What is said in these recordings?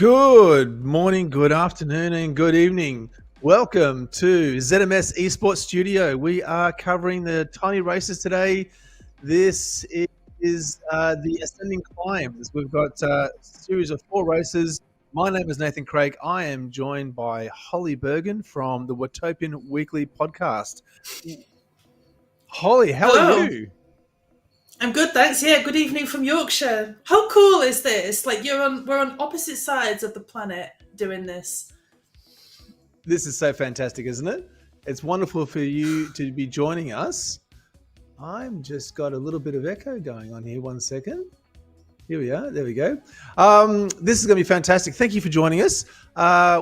Good morning, good afternoon, and good evening. Welcome to ZMS Esports Studio. We are covering the tiny races today. This is the Ascending Climbs. We've got a series of 4 races. My name is Nathan Craig. I am joined by Holly Bergen from the Watopian Weekly podcast. Holly, how are you? I'm good, thanks. Yeah, good evening from Yorkshire. How cool is this? Like we're on opposite sides of the planet doing this. This is so fantastic, isn't it? It's wonderful for you to be joining us. I'm just got a little bit of echo going on here. 1 second. Here we are. There we go. This is going to be fantastic. Thank you for joining us.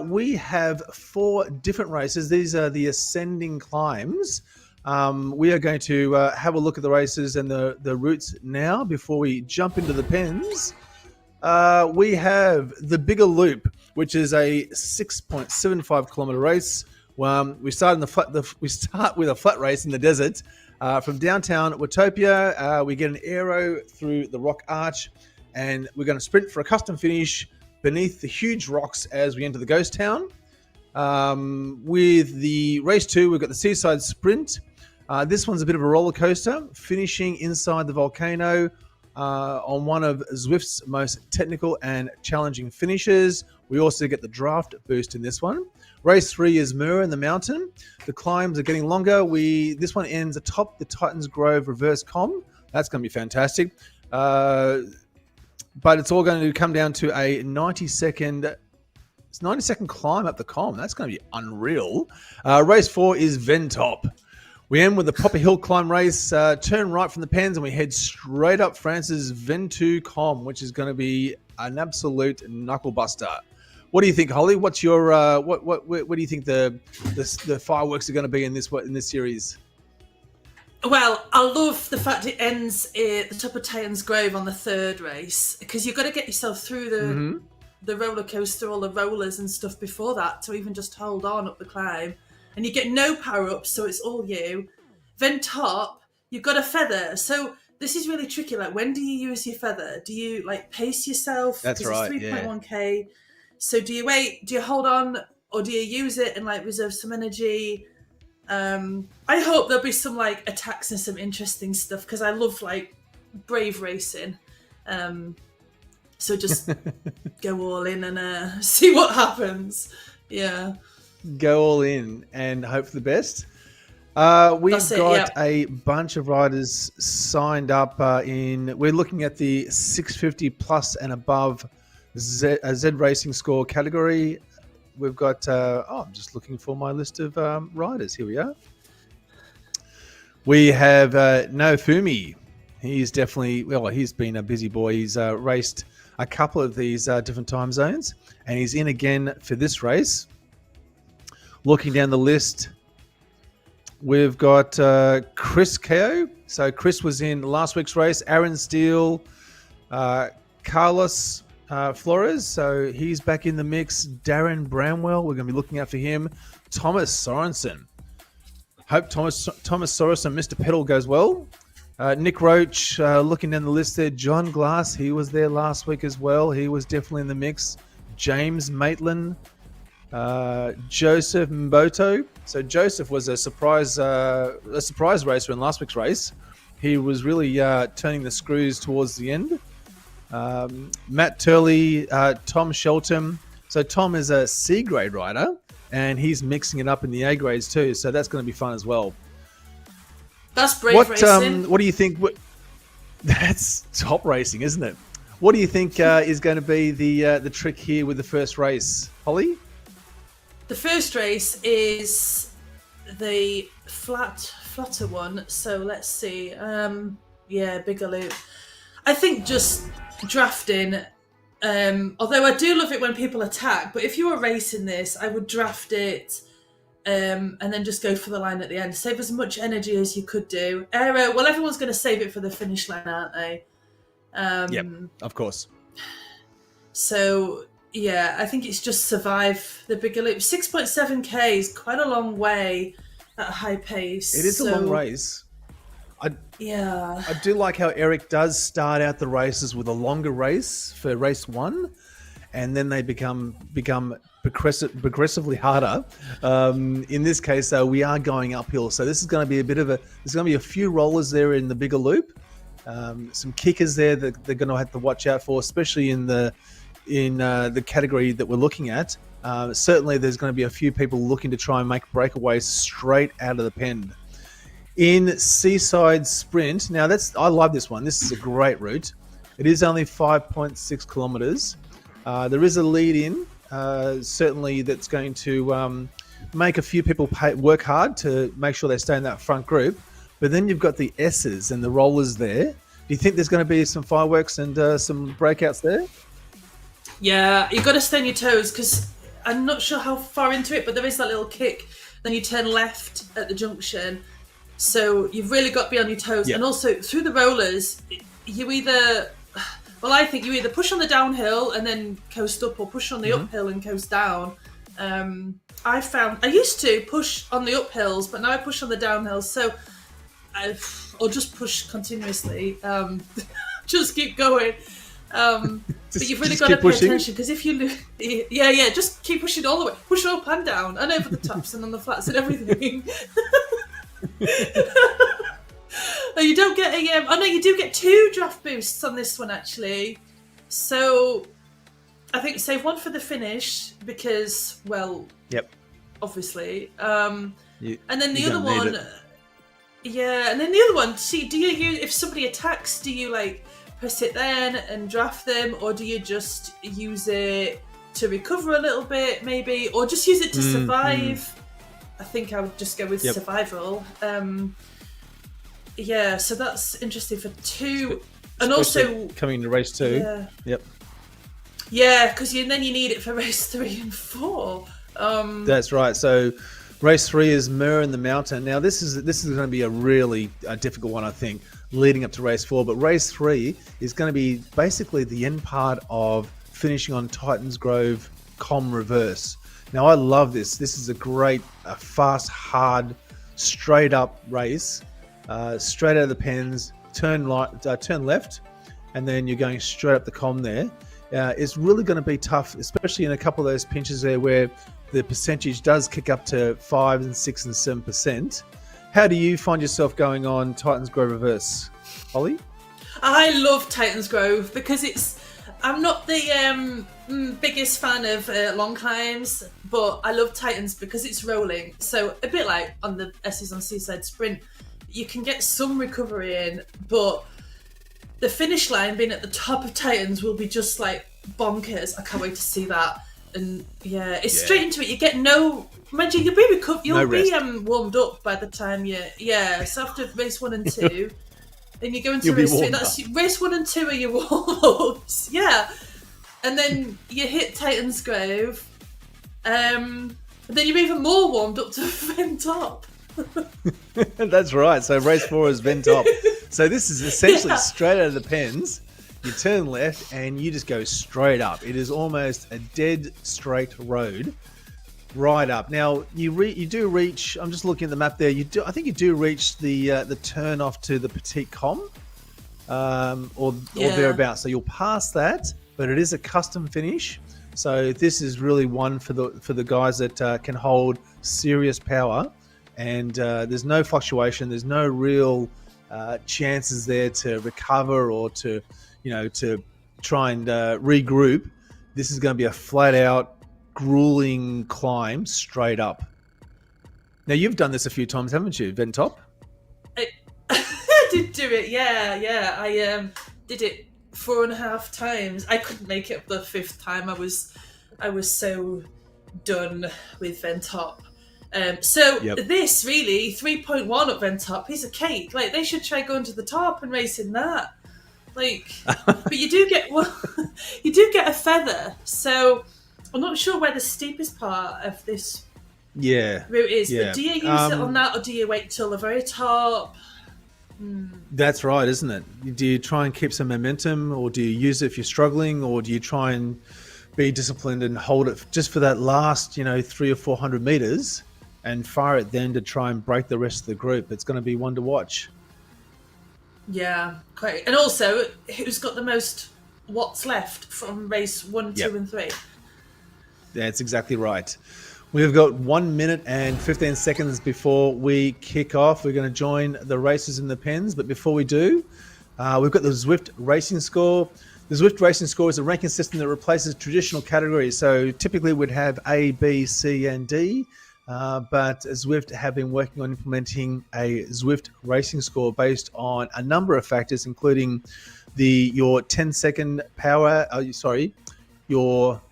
We have 4 different races. These are the Ascending Climbs. We are going to have a look at the races and the routes now before we jump into the pens. We have the Bigger Loop, which is a 6.75 kilometer race. We start with a flat race in the desert from downtown Watopia. We get an aero through the rock arch, and we're going to sprint for a custom finish beneath the huge rocks as we enter the ghost town. With the race 2, we've got the Seaside Sprint. This one's a bit of a roller coaster, finishing inside the volcano on one of Zwift's most technical and challenging finishes. We also get the draft boost in this one. Race 3 is Muir in the mountain. The climbs are getting longer. This one ends atop the Titans Grove reverse comm. That's going to be fantastic. But it's all going to come down to a 90-second climb up the comm. That's going to be unreal. Race 4 is Ventop. We end with the Popper Hill climb race, turn right from the pens, and we head straight up France's Ventoux comm, which is going to be an absolute knuckle buster. What do you think, Holly? What's your what do you think the fireworks are going to be in this series? Well, I love the fact it ends at the top of Titans Grove on the 3rd race, because you've got to get yourself through the roller coaster, all the rollers and stuff before that to even just hold on up the climb. And you get no power-ups, so it's all you. Then top, you've got a feather. So this is really tricky. Like, when do you use your feather? Do you, pace yourself? That's right, it's 3.1k. So do you wait? Do you hold on? Or do you use it and, reserve some energy? I hope there'll be some, attacks and some interesting stuff, because I love, brave racing. So just go all in and see what happens. Yeah. Go all in and hope for the best. We've got a bunch of riders signed up we're looking at the 650 plus and above Z Racing Score category. We've got, I'm just looking for my list of riders. Here we are. We have Naofumi. He's been a busy boy. He's raced a couple of these different time zones, and he's in again for this race. Looking down the list, we've got Chris Ko. So Chris was in last week's race. Aaron Steele, Carlos Flores. So he's back in the mix. Darren Bramwell, we're going to be looking out for him. Thomas Sorensen. Hope Thomas Sorensen, Mr. Pedal goes well. Nick Roach, looking down the list there. John Glass, he was there last week as well. He was definitely in the mix. James Maitland. Joseph Mboto. So Joseph was a surprise racer in last week's race. He was really turning the screws towards the end. Matt Turley, Tom Shelton. So Tom is a C grade rider, and he's mixing it up in the A grades too. So that's going to be fun as well. That's brave racing. What do you think? That's top racing, isn't it? What do you think is going to be the trick here with the first race, Holly? The first race is the flatter one. So let's see. Bigger loop. I think just drafting. Although I do love it when people attack, but if you were racing this, I would draft it and then just go for the line at the end. Save as much energy as you could do. Aero. Well, everyone's going to save it for the finish line, aren't they? Yep, of course. So. Yeah, I think it's just survive the bigger loop. 6.7k is quite a long way at a high pace. It is a long race. I do like how Eric does start out the races with a longer race for race 1, and then they become progressively harder. In this case, though, we are going uphill, so this is going to be there's going to be a few rollers there in the bigger loop, some kickers there that they're going to have to watch out for, especially in the category that we're looking at. Certainly, there's going to be a few people looking to try and make breakaways straight out of the pen. In Seaside Sprint, now I love this one. This is a great route. It is only 5.6 kilometers. There is a lead in, certainly that's going to make a few people work hard to make sure they stay in that front group. But then you've got the S's and the rollers there. Do you think there's going to be some fireworks and some breakouts there? Yeah, you've got to stay on your toes, because I'm not sure how far into it, but there is that little kick. Then you turn left at the junction. So you've really got to be on your toes. Yep. And also, through the rollers, I think you either push on the downhill and then coast up, or push on the uphill and coast down. I used to push on the uphills, but now I push on the downhills. So or just push continuously. Just keep going. But you've really got to pay attention, because if you just keep pushing all the way. Push up and down and over the tops and on the flats and everything. You don't get you do get 2 draft boosts on this one, actually. So I think save one for the finish, because, well, obviously. And then the other one, and then the other one. See, do you if somebody attacks, do you press it then and draft them, or do you just use it to recover a little bit, maybe, or just use it to survive? I think I would just go with survival. So that's interesting for 2, and also coming to race 2. Because then you need it for race 3 and 4. That's right. So race 3 is Muir in the mountain. Now this is going to be a really difficult one, I think, leading up to race 4. But race 3 is going to be basically the end part of finishing on Titans Grove Com Reverse. Now, I love this. This is a great, fast, hard, straight up race. Straight out of the pens, turn left, and then you're going straight up the com there. It's really going to be tough, especially in a couple of those pinches there where the percentage does kick up to 5 and 6 and 7%. How do you find yourself going on Titans Grove Reverse, Holly? I love Titans Grove because I'm not the biggest fan of long climbs, but I love Titans because it's rolling. So a bit like on the S's on Seaside Sprint, you can get some recovery in, but the finish line being at the top of Titans will be just bonkers. I can't wait to see that. And straight into it. You get imagine you'll be warmed up by the time so after race 1 and 2, then you go into race 3. That's race 1 and 2 are your warm-ups. And then you hit Titans Grove. And then you're even more warmed up to Ventop. That's right. So race 4 is Ventop. So this is essentially straight out of the pens. You turn left and you just go straight up. It is almost a dead straight road right up. Now you do reach. I'm just looking at the map there. I think you do reach the turn off to the Petite Com, or thereabouts. So you'll pass that, but it is a custom finish. So this is really one for the guys that can hold serious power. And there's no fluctuation. There's no real chances there to recover or to try and regroup. This is going to be a flat out, grueling climb straight up. Now you've done this a few times, haven't you, Ventop? I did do it. Yeah. I did it 4.5 times. I couldn't make it up the 5th time. I was so done with Ventop. This really 3.1 at Ventop, piece of cake. They should try going to the top and racing that. But you do get a feather. So I'm not sure where the steepest part of this route is. Yeah. But do you use it on that, or do you wait till the very top? That's right, isn't it? Do you try and keep some momentum, or do you use it if you're struggling, or do you try and be disciplined and hold it just for that last 300 or 400 meters? And fire it then to try and break the rest of the group. It's going to be one to watch. Yeah, quite. And also, who's got the most what's left from race 1, 2, and 3. That's exactly right. We've got 1 minute and 15 seconds before we kick off. We're going to join the racers in the pens, but before we do, we've got the Zwift Racing Score. The Zwift Racing Score is a ranking system that replaces traditional categories. So typically we'd have A, B, C, and D, but Zwift have been working on implementing a Zwift Racing Score based on a number of factors, including your 10-second power, your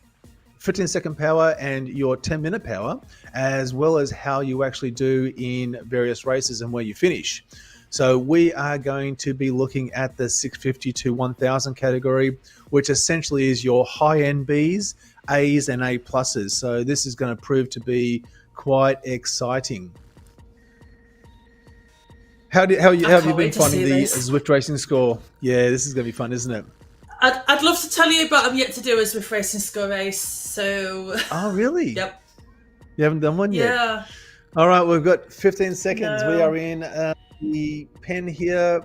15-second power and your 10-minute power, as well as how you actually do in various races and where you finish. So we are going to be looking at the 650 to 1000 category, which essentially is your high-end Bs, As, and A pluses. So this is going to prove to be quite exciting. How have you been finding the Zwift Racing Score? Yeah, this is going to be fun, isn't it? I'd love to tell you, but I'm yet to do a Zwift Racing Score race. So. Oh, really? Yep. You haven't done one yet? Yeah. All right, we've got 15 seconds. No. We are in the pen here.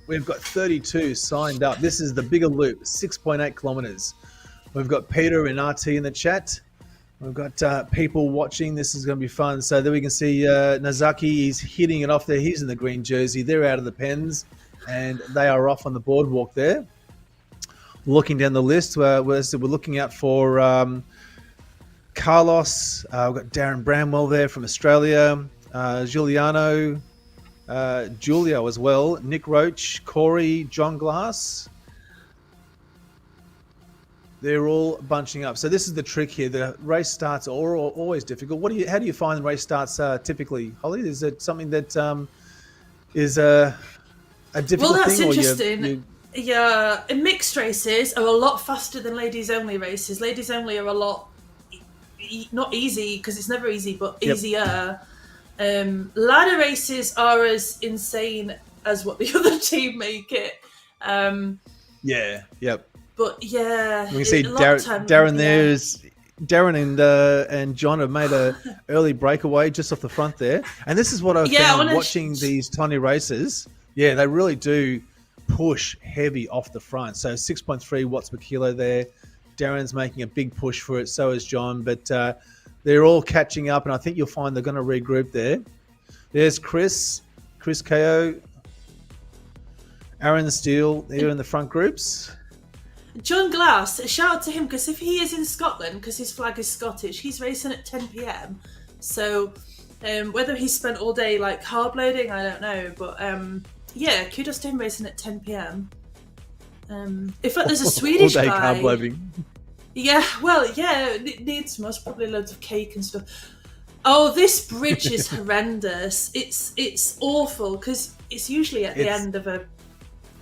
We've got 32 signed up. This is the bigger loop, 6.8 kilometers. We've got Peter and RT in the chat. We've got people watching. This is going to be fun. So there we can see Nazaki. He's hitting it off there. He's in the green jersey. They're out of the pens, and they are off on the boardwalk there. Looking down the list, we're looking out for Carlos. We've got Darren Bramwell there from Australia. Giuliano, Julio as well. Nick Roach, Corey, John Glass. They're all bunching up. So this is the trick here. The race starts are always difficult. How do you find the race starts typically, Holly? Is it something that is a difficult well, that's thing? interesting. Yeah, mixed races are a lot faster than ladies only races. Ladies only are a lot not easy because it's never easy, but easier. Ladder races are as insane as what the other team make it. Yeah. Yep. But yeah, we can see Darren there's Darren and John have made a early breakaway just off the front there, and this is what I've found watching these tiny races. Yeah, they really do push heavy off the front. So 6.3 watts per kilo there. Darren's making a big push for it. So is John, but they're all catching up, and I think you'll find they're going to regroup there. There's Chris KO, Aaron Steele. They're in the front groups. John Glass, shout out to him because if he is in Scotland, because his flag is Scottish, he's racing at 10 p.m. So whether he's spent all day like carb loading, I don't know, but yeah, kudos to him racing at 10 p.m. In fact, there's a Swedish all day guy. Carb loading. Yeah, well, yeah, it needs most probably loads of cake and stuff. Oh, this bridge is horrendous. It's awful because it's usually at the end of a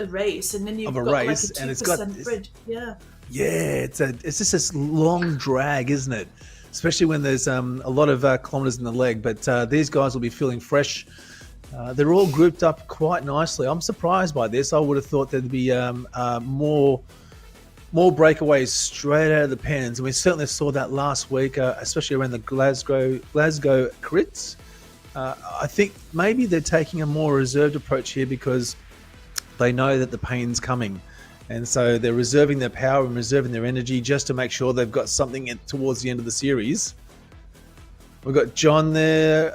race, and then you've got like a 2% and it's got bridge. Yeah, it's just this long drag, isn't it? Especially when there's a lot of kilometers in the leg. But these guys will be feeling fresh. They're all grouped up quite nicely. I'm surprised by this. I would have thought there'd be more breakaways straight out of the pens, and we certainly saw that last week, especially around the Glasgow crits. I think maybe they're taking a more reserved approach here because they know that the pain's coming, and so they're reserving their power and reserving their energy just to make sure they've got something towards the end of the series. We've got John there.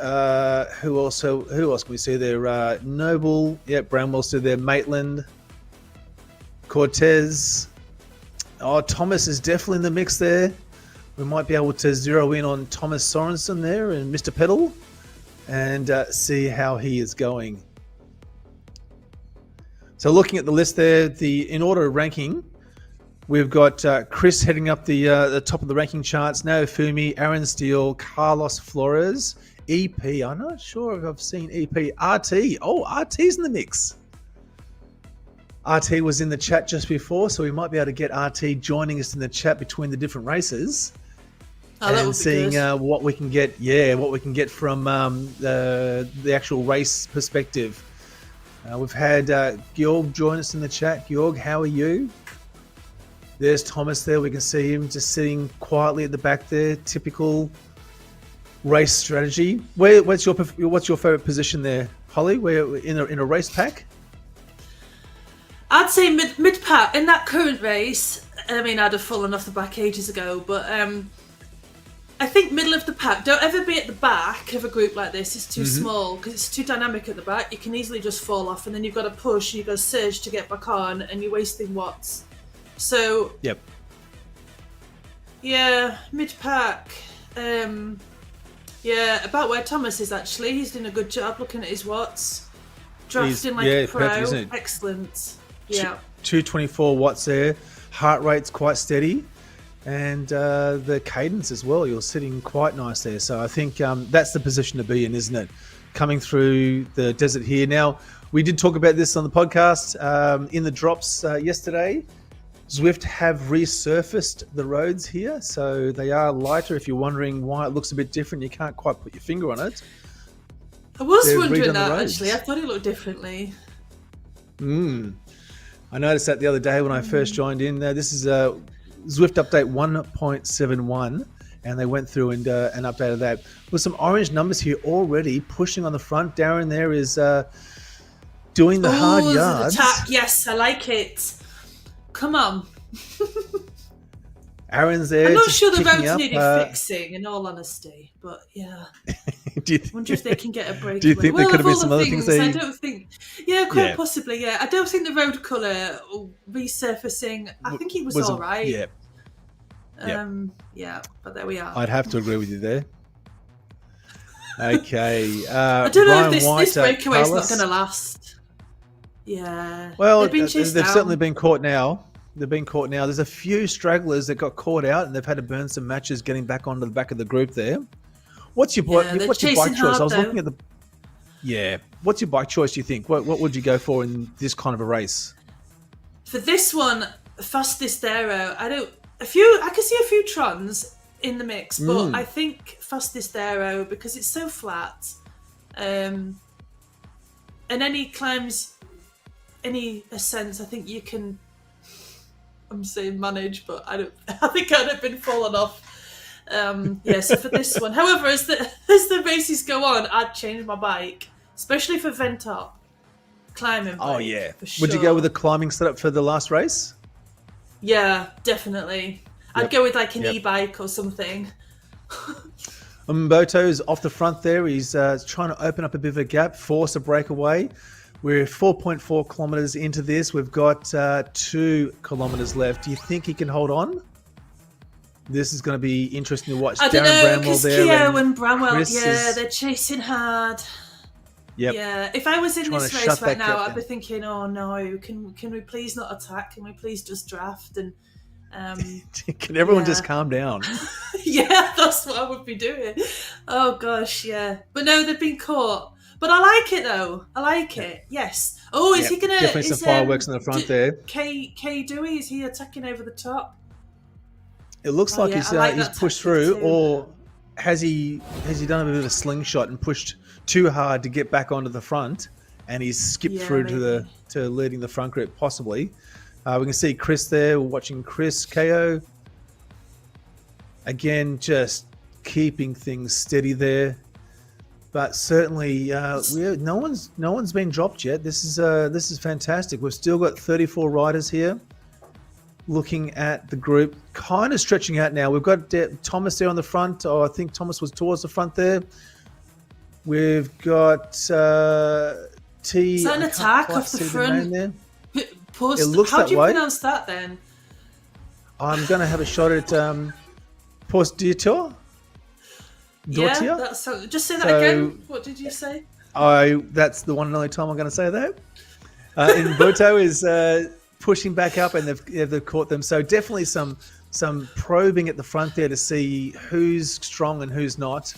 Who else can we see there? Noble, Bramwell's still there. Maitland, Cortez. Oh, Thomas is definitely in the mix there. We might be able to zero in on Thomas Sorensen there and Mr. Pedal and see how he is going. So looking at the list there, in order of ranking, we've got Chris heading up the top of the ranking charts. Naofumi, Aaron Steele, Carlos Flores, EP. I'm not sure if I've seen EP. RT. Oh, RT's in the mix. RT was in the chat just before, so we might be able to get RT joining us in the chat between the different races. And seeing what we can get. Yeah, what we can get from the actual race perspective. We've had Georg join us in the chat. Georg, how are you? There's Thomas there. We can see him just sitting quietly at the back there. Typical race strategy. What's your favorite position there, Holly? We're in a race pack. I'd say mid pack in that current race. I mean, I'd have fallen off the back ages ago, but I think middle of the pack. Don't ever be at the back of a group like this. It's too small because it's too dynamic at the back. You can easily just fall off, and then you've got to push and you've got to surge to get back on, and you're wasting watts. So Yep. yeah, mid pack. Yeah, about where Thomas is actually. He's doing a good job looking at his watts. Drafting like a pro. Perfect, isn't it? Excellent. Yeah. 224 watts there. Heart rate's quite steady. And the cadence as well, you're sitting quite nice there. So I think that's the position to be in, isn't it? Coming through the desert here. Now, we did talk about this on the podcast in the drops yesterday. Zwift have resurfaced the roads here, so they are lighter. If you're wondering why it looks a bit different, you can't quite put your finger on it. I was wondering that, actually. I thought it looked differently. I noticed that the other day when I first joined in. This is Zwift update 1.71, and they went through and updated that with some orange numbers here already pushing on the front. Darren there is doing the hard yards. Attack. Yes, I like it. Come on. Aaron's there. I'm not sure the road's needed fixing, in all honesty, but yeah. I wonder if they can get a break. Do you think there could have been some other things I don't think. Yeah, quite possibly. Yeah, I don't think the road colour resurfacing. I think it was all right. Yeah. Yeah, but there we are. I'd have to agree with you there. Okay. I don't know Brian if White, this breakaway is not Carlos. going to last. Yeah. Well, they've certainly been caught now. There's a few stragglers that got caught out, and they've had to burn some matches getting back onto the back of the group there. What's your bike choice? I was looking at the. Yeah. What's your bike choice, do you think? What would you go for in this kind of a race? For this one, fastest aero. I can see a few Trons in the mix, but I think fastest aero because it's so flat. And any climbs, any ascents, I think you can. I'm saying manage, but I think I'd have been fallen off. So for this one, however, as the races go on, I'd change my bike, especially for Ventop climbing. Oh yeah, for sure. Would you go with a climbing setup for the last race? Yeah, definitely. I'd go with like an e-bike or something. Umberto's off the front there. He's trying to open up a bit of a gap, force a breakaway. We're 4.4 kilometres into this. We've got 2 kilometres left. Do you think he can hold on? This is going to be interesting to watch. I don't know, because Keogh and Bramwell, they're chasing hard. Yep. Yeah, if I was in this race right now, I'd be thinking, oh no, can we please not attack? Can we please just draft? And can everyone just calm down? Yeah, that's what I would be doing. Oh gosh, yeah. But no, they've been caught. But I like it though. I like it. Yes. Oh, is he gonna? Definitely some fireworks in the front there. K Dewey, is he attacking over the top? It looks like he's pushed through, or has he done a bit of a slingshot and pushed too hard to get back onto the front, and he's skipped through to leading the front group possibly. We can see Chris there. We're watching Chris KO again, just keeping things steady there. But certainly, no one's been dropped yet. This is fantastic. We've still got 34 riders here. Looking at the group, kind of stretching out now. We've got Thomas there on the front. Oh, I think Thomas was towards the front there. We've got T. Is that an attack off the front? It looks How that do you way. pronounce that then? I'm going to have a shot at Post Dietor. Yeah, just say that again. What did you say? That's the one and only time I'm going to say that. Boto is pushing back up, and they've caught them. So definitely some probing at the front there to see who's strong and who's not.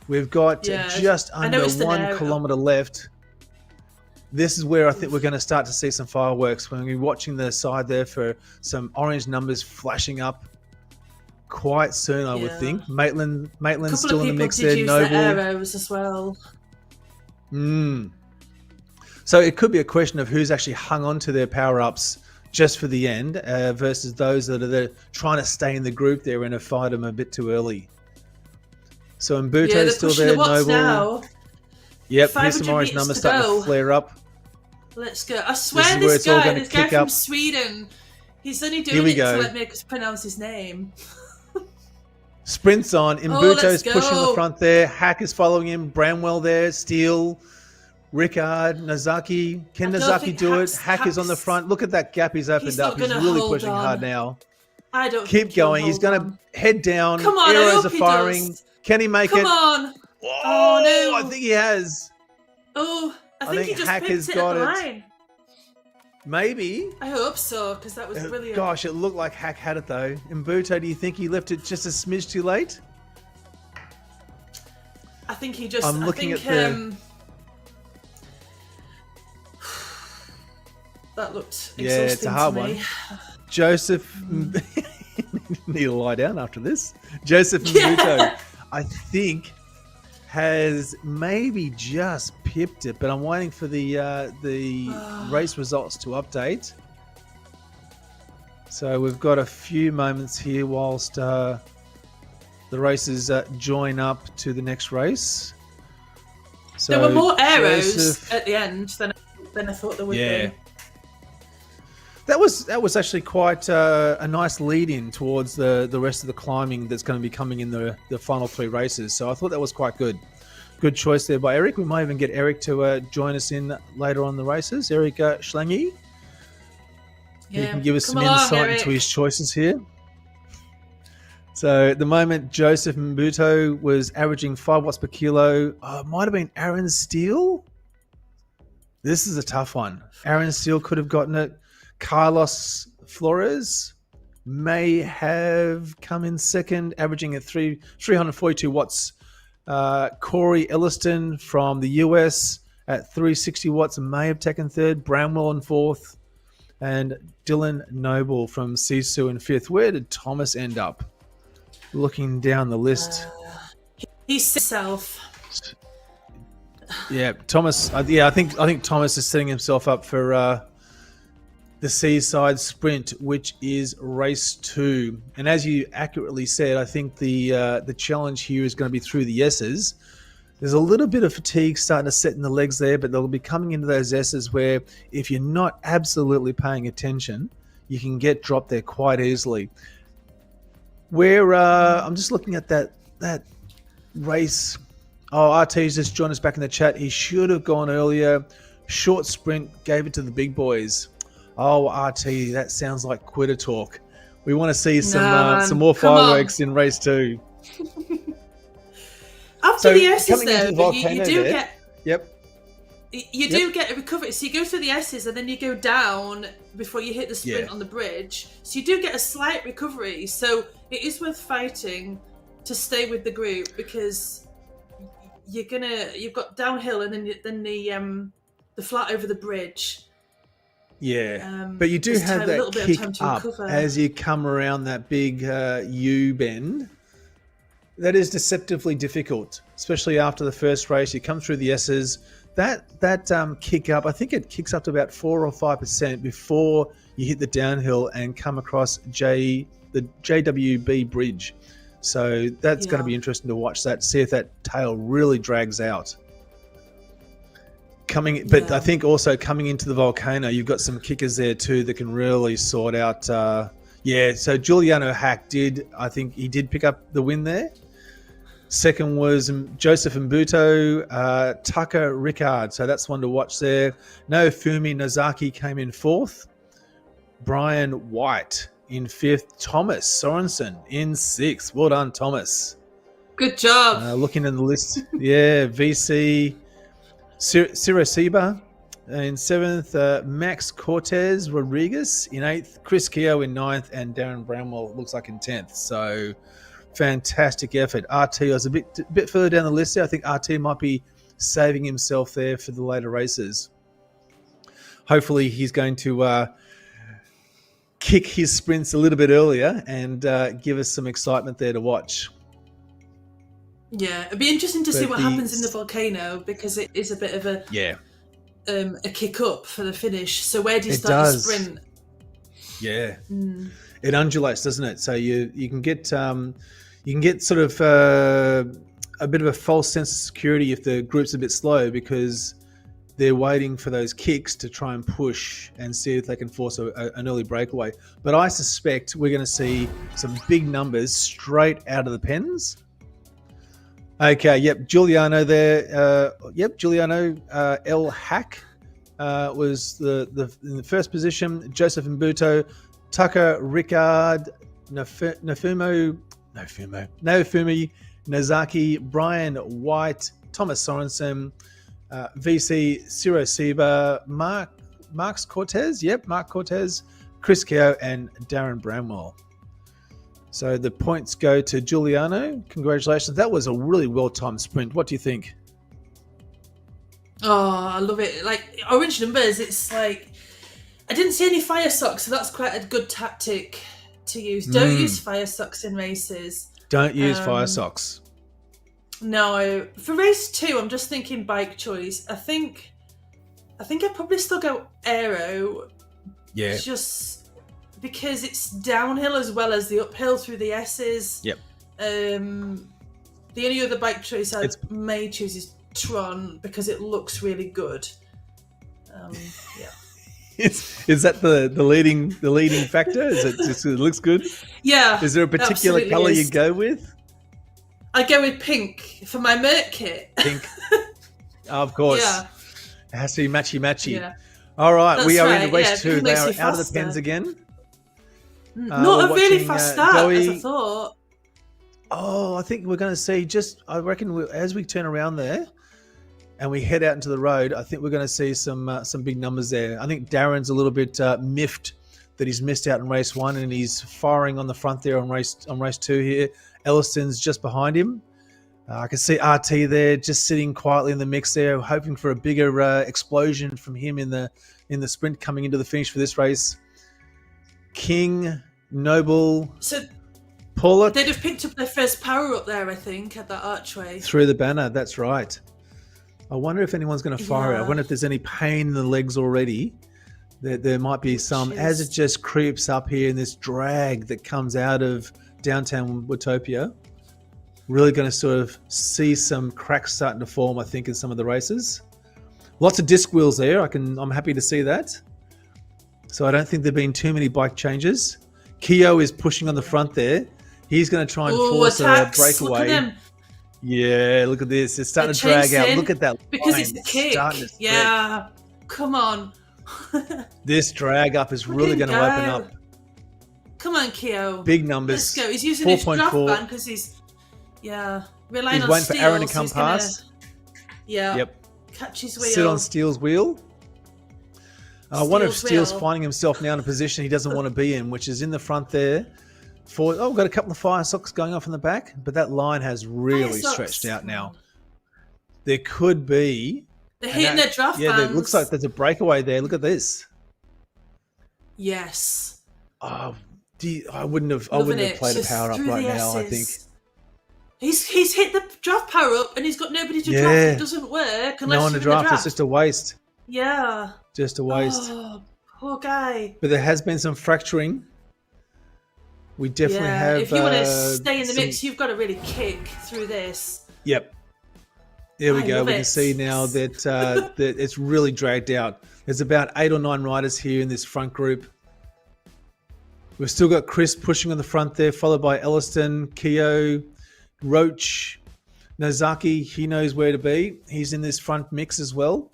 We've got just under 1 kilometre left. This is where I think we're going to start to see some fireworks. We're going to be watching the side there for some orange numbers flashing up quite soon, I would think. Maitland's still in the mix there. Noble. Their arrows as well. So it could be a question of who's actually hung on to their power-ups just for the end versus those that are trying to stay in the group there and have fired them a bit too early. So Mbuto's still there. Noble. Now. Yep, here's some orange numbers starting to flare up. Let's go. I This swear is where this it's all guy, going to this guy kick from up. Sweden, he's only Here doing we it go. to like make us pronounce his name. Sprints on. Imbuto's let's pushing the go. front there. Hack is following him. Bramwell there. Steele. Rickard. Nazaki. Can I don't Nazaki think do it? Hack's- Hack is on the Hack's- front. Look at that gap he's opened He's up. not He's gonna really hold pushing on. hard now. I don't Keep think he'll going. He's hold going on. to head down. Come on, I Arrows hope are he firing. does. Can he make Come it? on. Oh, no. I think he has. Oh, I think he think just Hack picked has it got at the it. line. Maybe. I hope so, because that was brilliant. Gosh, it looked like Hack had it though. Imbuto, do you think he left it just a smidge too late? I think he just. I'm looking I think, at the- that looked exhausting. Yeah, it's a hard to me. one. Joseph need to lie down after this. Joseph Imbuto, I think, has maybe just pipped it, but I'm waiting for the race results to update. So we've got a few moments here whilst the races join up to the next race. So There were more arrows Joseph- at the end than I thought there would be. That was actually quite a nice lead-in towards the rest of the climbing that's going to be coming in the final three races. So I thought that was quite good. Good choice there by Eric. We might even get Eric to join us in later on the races. Eric Schlange. He can give us Come some along, insight Eric. into his choices here. So at the moment, Joseph Mbuto was averaging 5 watts per kilo. It might have been Aaron Steele. This is a tough one. Aaron Steele could have gotten it. Carlos Flores may have come in second, averaging at 342 watts. Corey Elliston from the US at 360 watts may have taken third. Bramwell in fourth. And Dylan Noble from Sisu in fifth. Where did Thomas end up? Looking down the list. He's himself. Yeah, Thomas. I think Thomas is setting himself up for the Seaside Sprint, which is race 2. And as you accurately said, I think the challenge here is going to be through the S's. There's a little bit of fatigue starting to set in the legs there, but they'll be coming into those S's where if you're not absolutely paying attention, you can get dropped there quite easily. Where I'm just looking at that race. Oh, RT's just joined us back in the chat. He should have gone earlier. Short sprint, gave it to the big boys. Oh, RT, that sounds like quitter talk. We want to see some more fireworks in race 2. After the S's, coming into though, the volcano you do there- get Yep. you do get a recovery. So you go through the S's and then you go down before you hit the sprint Yeah. on the bridge. So you do get a slight recovery. So it is worth fighting to stay with the group because you've got downhill and then the flat over the bridge. Yeah, but you do there's have a little that bit of kick time to up recover. as you come around that big U bend. That is deceptively difficult, especially after the first race. You come through the S's. That kick up, I think it kicks up to about 4 or 5% before you hit the downhill and come across the JWB bridge. So that's going to be interesting to watch that, see if that tail really drags out. But I think also coming into the volcano, you've got some kickers there too that can really sort out. So Giuliano Hack I think he did pick up the win there. Second was Joseph Mbuto, Tucker Rickard. So that's one to watch there. Naofumi Nozaki came in fourth. Brian White in fifth. Thomas Sorensen in sixth. Well done, Thomas. Good job. Looking in the list. Yeah, VC Sirasiba in seventh. Max Cortez Rodriguez in eighth. Chris Keogh in ninth. And Darren Bramwell looks like in 10th. So fantastic effort. RT was a bit further down the list there. I think RT might be saving himself there for the later races. Hopefully he's going to kick his sprints a little bit earlier and give us some excitement there to watch. Yeah, it'd be interesting to see what happens in the volcano because it is a bit of a kick up for the finish. So where do you start your sprint? Yeah, it undulates, doesn't it? So you can get sort of a bit of a false sense of security if the group's a bit slow because they're waiting for those kicks to try and push and see if they can force an early breakaway. But I suspect we're going to see some big numbers straight out of the pens. Okay, yep, Giuliano there. Giuliano El Hack was in the first position. Joseph Mbuto, Tucker Ricard, Naofumi Nozaki, Brian White, Thomas Sorensen, VC Ciro Seba, Mark Cortez, Chris Keogh, and Darren Bramwell. So the points go to Giuliano. Congratulations. That was a really well-timed sprint. What do you think? Oh, I love it. Like, orange numbers, it's like... I didn't see any fire socks, so that's quite a good tactic to use. Don't use fire socks in races. Don't use fire socks. No. For race 2, I'm just thinking bike choice. I think I'd probably still go aero. Yeah. Just because it's downhill as well as the uphill through the S's. Yep. The only other bike choice I may choose is Tron because it looks really good. Yeah. Is that the leading factor? Is it just it looks good? Yeah. Is there a particular colour you go with? I go with pink for my Mert kit. Pink. Of course. Yeah. It has to be matchy. Yeah. All right, That's we are right. in race 2. They are you out of the faster. pens again. Not a really watching, fast start, Zoe. as I thought. Oh, I think we're going to see I reckon as we turn around there and we head out into the road, I think we're going to see some big numbers there. I think Darren's a little bit miffed that he's missed out in race 1 and he's firing on the front there on race 2 here. Elliston's just behind him. I can see RT there just sitting quietly in the mix there, hoping for a bigger explosion from him in the sprint coming into the finish for this race. King, Noble, So Pollock. they'd have picked up their first power up there, I think, at that archway. Through the banner, that's right. I wonder if anyone's going to fire it. I wonder if there's any pain in the legs already. There might be some, as it just creeps up here in this drag that comes out of downtown Watopia. Really going to sort of see some cracks starting to form, I think, in some of the races. Lots of disc wheels there. I'm happy to see that. So I don't think there've been too many bike changes. Keogh is pushing on the front there. He's going to try and force a breakaway. Look at him. Yeah, look at this. It's starting to drag out. Look at that because line. it's the kick. Yeah, come on. This drag up is really going to open up. Come on, Keogh. Big numbers. Let's go. He's using his draft 4.4. band because he's relying on waiting for Aaron to Steele, come so he's past. Yep. Catch his wheel. Sit on Steele's wheel. I wonder if Steele's wheel. finding himself now in a position he doesn't want to be in, which is in the front there. We've got a couple of fire socks going off in the back, but that line has really stretched out now. There could be... They're hitting their draft bands. Yeah, it looks like there's a breakaway there. Look at this. Yes. Oh, I wouldn't have played a power up right now, I think. He's hit the draft power up and he's got nobody to draft. It doesn't work unless no one to draft. It's just a waste. Yeah. Just a waste. Oh, poor guy. But there has been some fracturing. We definitely have... If you want to stay in the mix, you've got to really kick through this. Yep. There we go. We can see now that, that it's really dragged out. There's about 8 or 9 riders here in this front group. We've still got Chris pushing on the front there, followed by Elliston, Keogh, Roach, Nozaki. He knows where to be. He's in this front mix as well.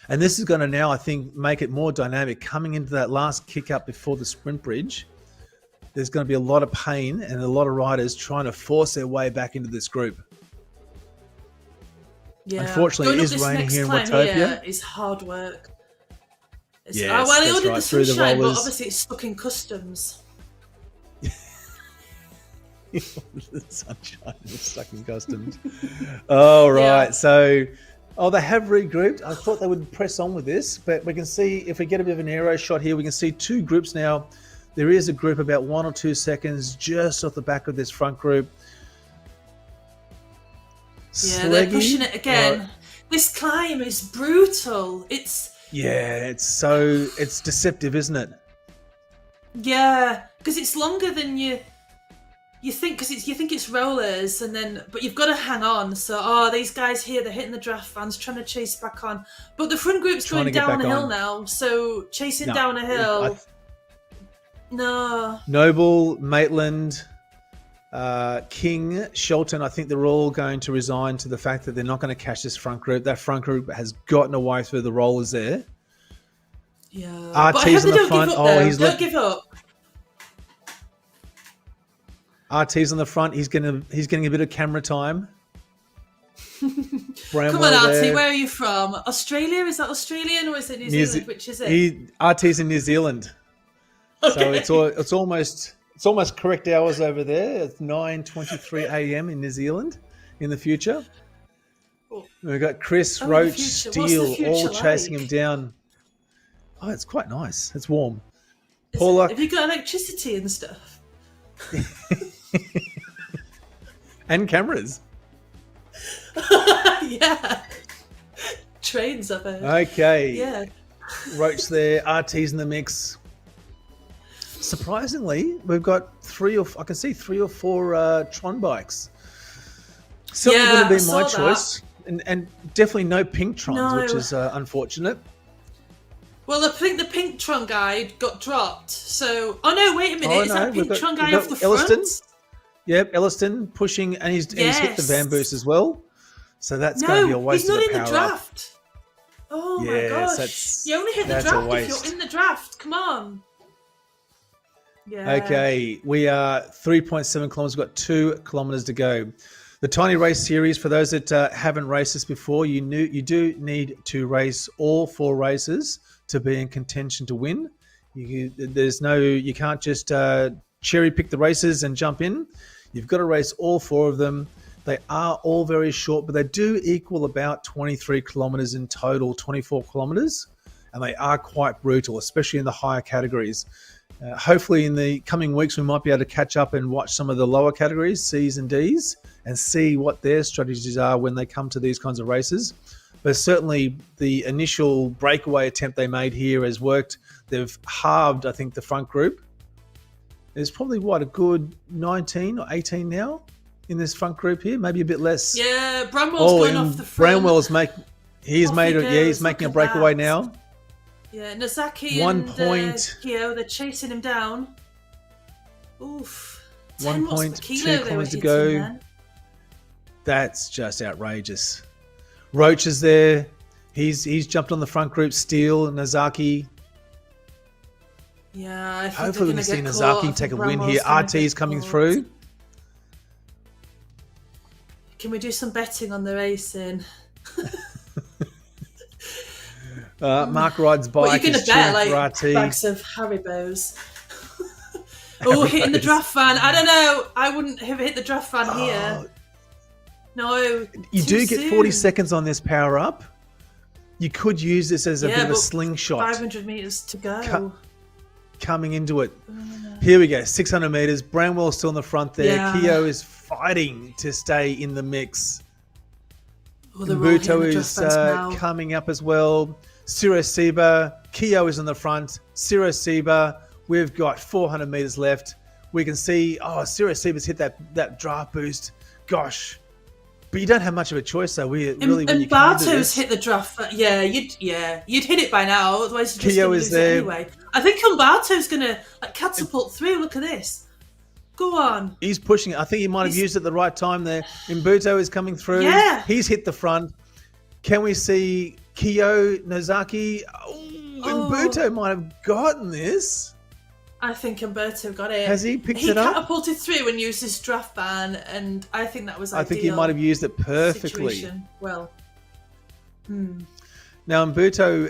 And this is going to now, I think, make it more dynamic. Coming into that last kick up before the sprint bridge, there's going to be a lot of pain and a lot of riders trying to force their way back into this group. Yeah. Unfortunately, it is raining here in Watopia. Is hard work. Yes, well, they that's ordered right. the Through the sunshine, but rollers. obviously it's stuck in customs. The sunshine is stuck in customs. All right. Yeah. So, they have regrouped. I thought they would press on with this, but we can see if we get a bit of an aero shot here, we can see 2 groups now. There is a group about 1 or 2 seconds just off the back of this front group. Yeah, they're pushing it again. This climb is brutal. It's deceptive, isn't it? Yeah, because it's longer than you you think because you think it's rollers, and then but you've got to hang on. So these guys here, they're hitting the draft vans, trying to chase back on. But the front group's going down a hill now, so chasing down a hill. No. Noble, Maitland, King, Shelton, I think they're all going to resign to the fact that they're not going to catch this front group. That front group has gotten away through the rollers there. Yeah. RT's on the front. Don't give up. RT's on the front. He's getting a bit of camera time. Come on, RT. Where are you from? Australia? Is that Australian or is it New Zealand? Which is it? RT's in New Zealand. Okay. So it's almost correct hours over there. It's 9:23 a.m. in New Zealand in the future. We've got Chris, Roach, Steele all chasing him down. Oh, it's quite nice. It's warm. Paula, have you got electricity and stuff? And cameras. Yeah. Trains up there. Okay. Yeah. Roach there. RT's in the mix. Surprisingly, we've got I can see 3 or 4 Tron bikes. Certainly would have been my choice. And definitely no pink Trons, which is unfortunate. Well, I think the pink Tron guy got dropped. So, no, wait a minute. Is that pink Tron guy off the front? Yep, Elliston pushing, and he's hit the van boost as well. So that's going to be a waste of the power. He's not in the draft. Oh my gosh. You only hit the draft if you're in the draft. Come on. Yeah. Okay, we are 3.7 kilometers. We've got 2 kilometers to go. The Tiny Race Series, for those that haven't raced this before, you do need to race all 4 races to be in contention to win. You can't just cherry pick the races and jump in. You've got to race all 4 of them. They are all very short, but they do equal about 23 kilometers in total, 24 kilometers, and they are quite brutal, especially in the higher categories. Hopefully in the coming weeks, we might be able to catch up and watch some of the lower categories, C's and D's, and see what their strategies are when they come to these kinds of races. But certainly the initial breakaway attempt they made here has worked. They've halved, I think, the front group. There's probably, a good 19 or 18 now in this front group here, maybe a bit less. Yeah, Bramwell's going off the front. Bramwell's making a breakaway now. Yeah, Nozaki and Kyo, they're chasing him down. Oof. 1.2 kilometers to go. Man. That's just outrageous. Roach is there. He's jumped on the front group. Steele, Nozaki. Yeah, I think hopefully we can see Nozaki take a win here. RT's coming through. Can we do some betting on the racing? Mark rides bike. You're going to bet like bags of Haribos. Hitting the draft van. I don't know. I wouldn't have hit the draft van here. No. You do get 40 seconds on this power up. You could use this as a bit of a slingshot. 500 meters to go. Coming into it. Here we go. 600 meters. Bramwell's still in the front there. Yeah. Kyo is fighting to stay in the mix. Mbuto is coming up as well. Ciro Seba, Kyo is in the front. Ciro Seba, we've got 400 meters left. We can see, Ciro Seba's hit that draft boost. Gosh. But you don't have much of a choice, though. When you Barto's hit the draft. You'd hit it by now. Otherwise, you're just going to lose it anyway. I think Umberto's going to catapult through. Look at this. Go on. He's pushing it. I think he might have used it at the right time there. Umberto is coming through. Yeah. He's hit the front. Can we see Kyo, Nozaki? Umberto might have gotten this. I think Umberto got it. Has he picked it up? He catapulted through and used his draft ban, and I think that was ideal. I think he might have used it perfectly. Situation. Well. Now, Umberto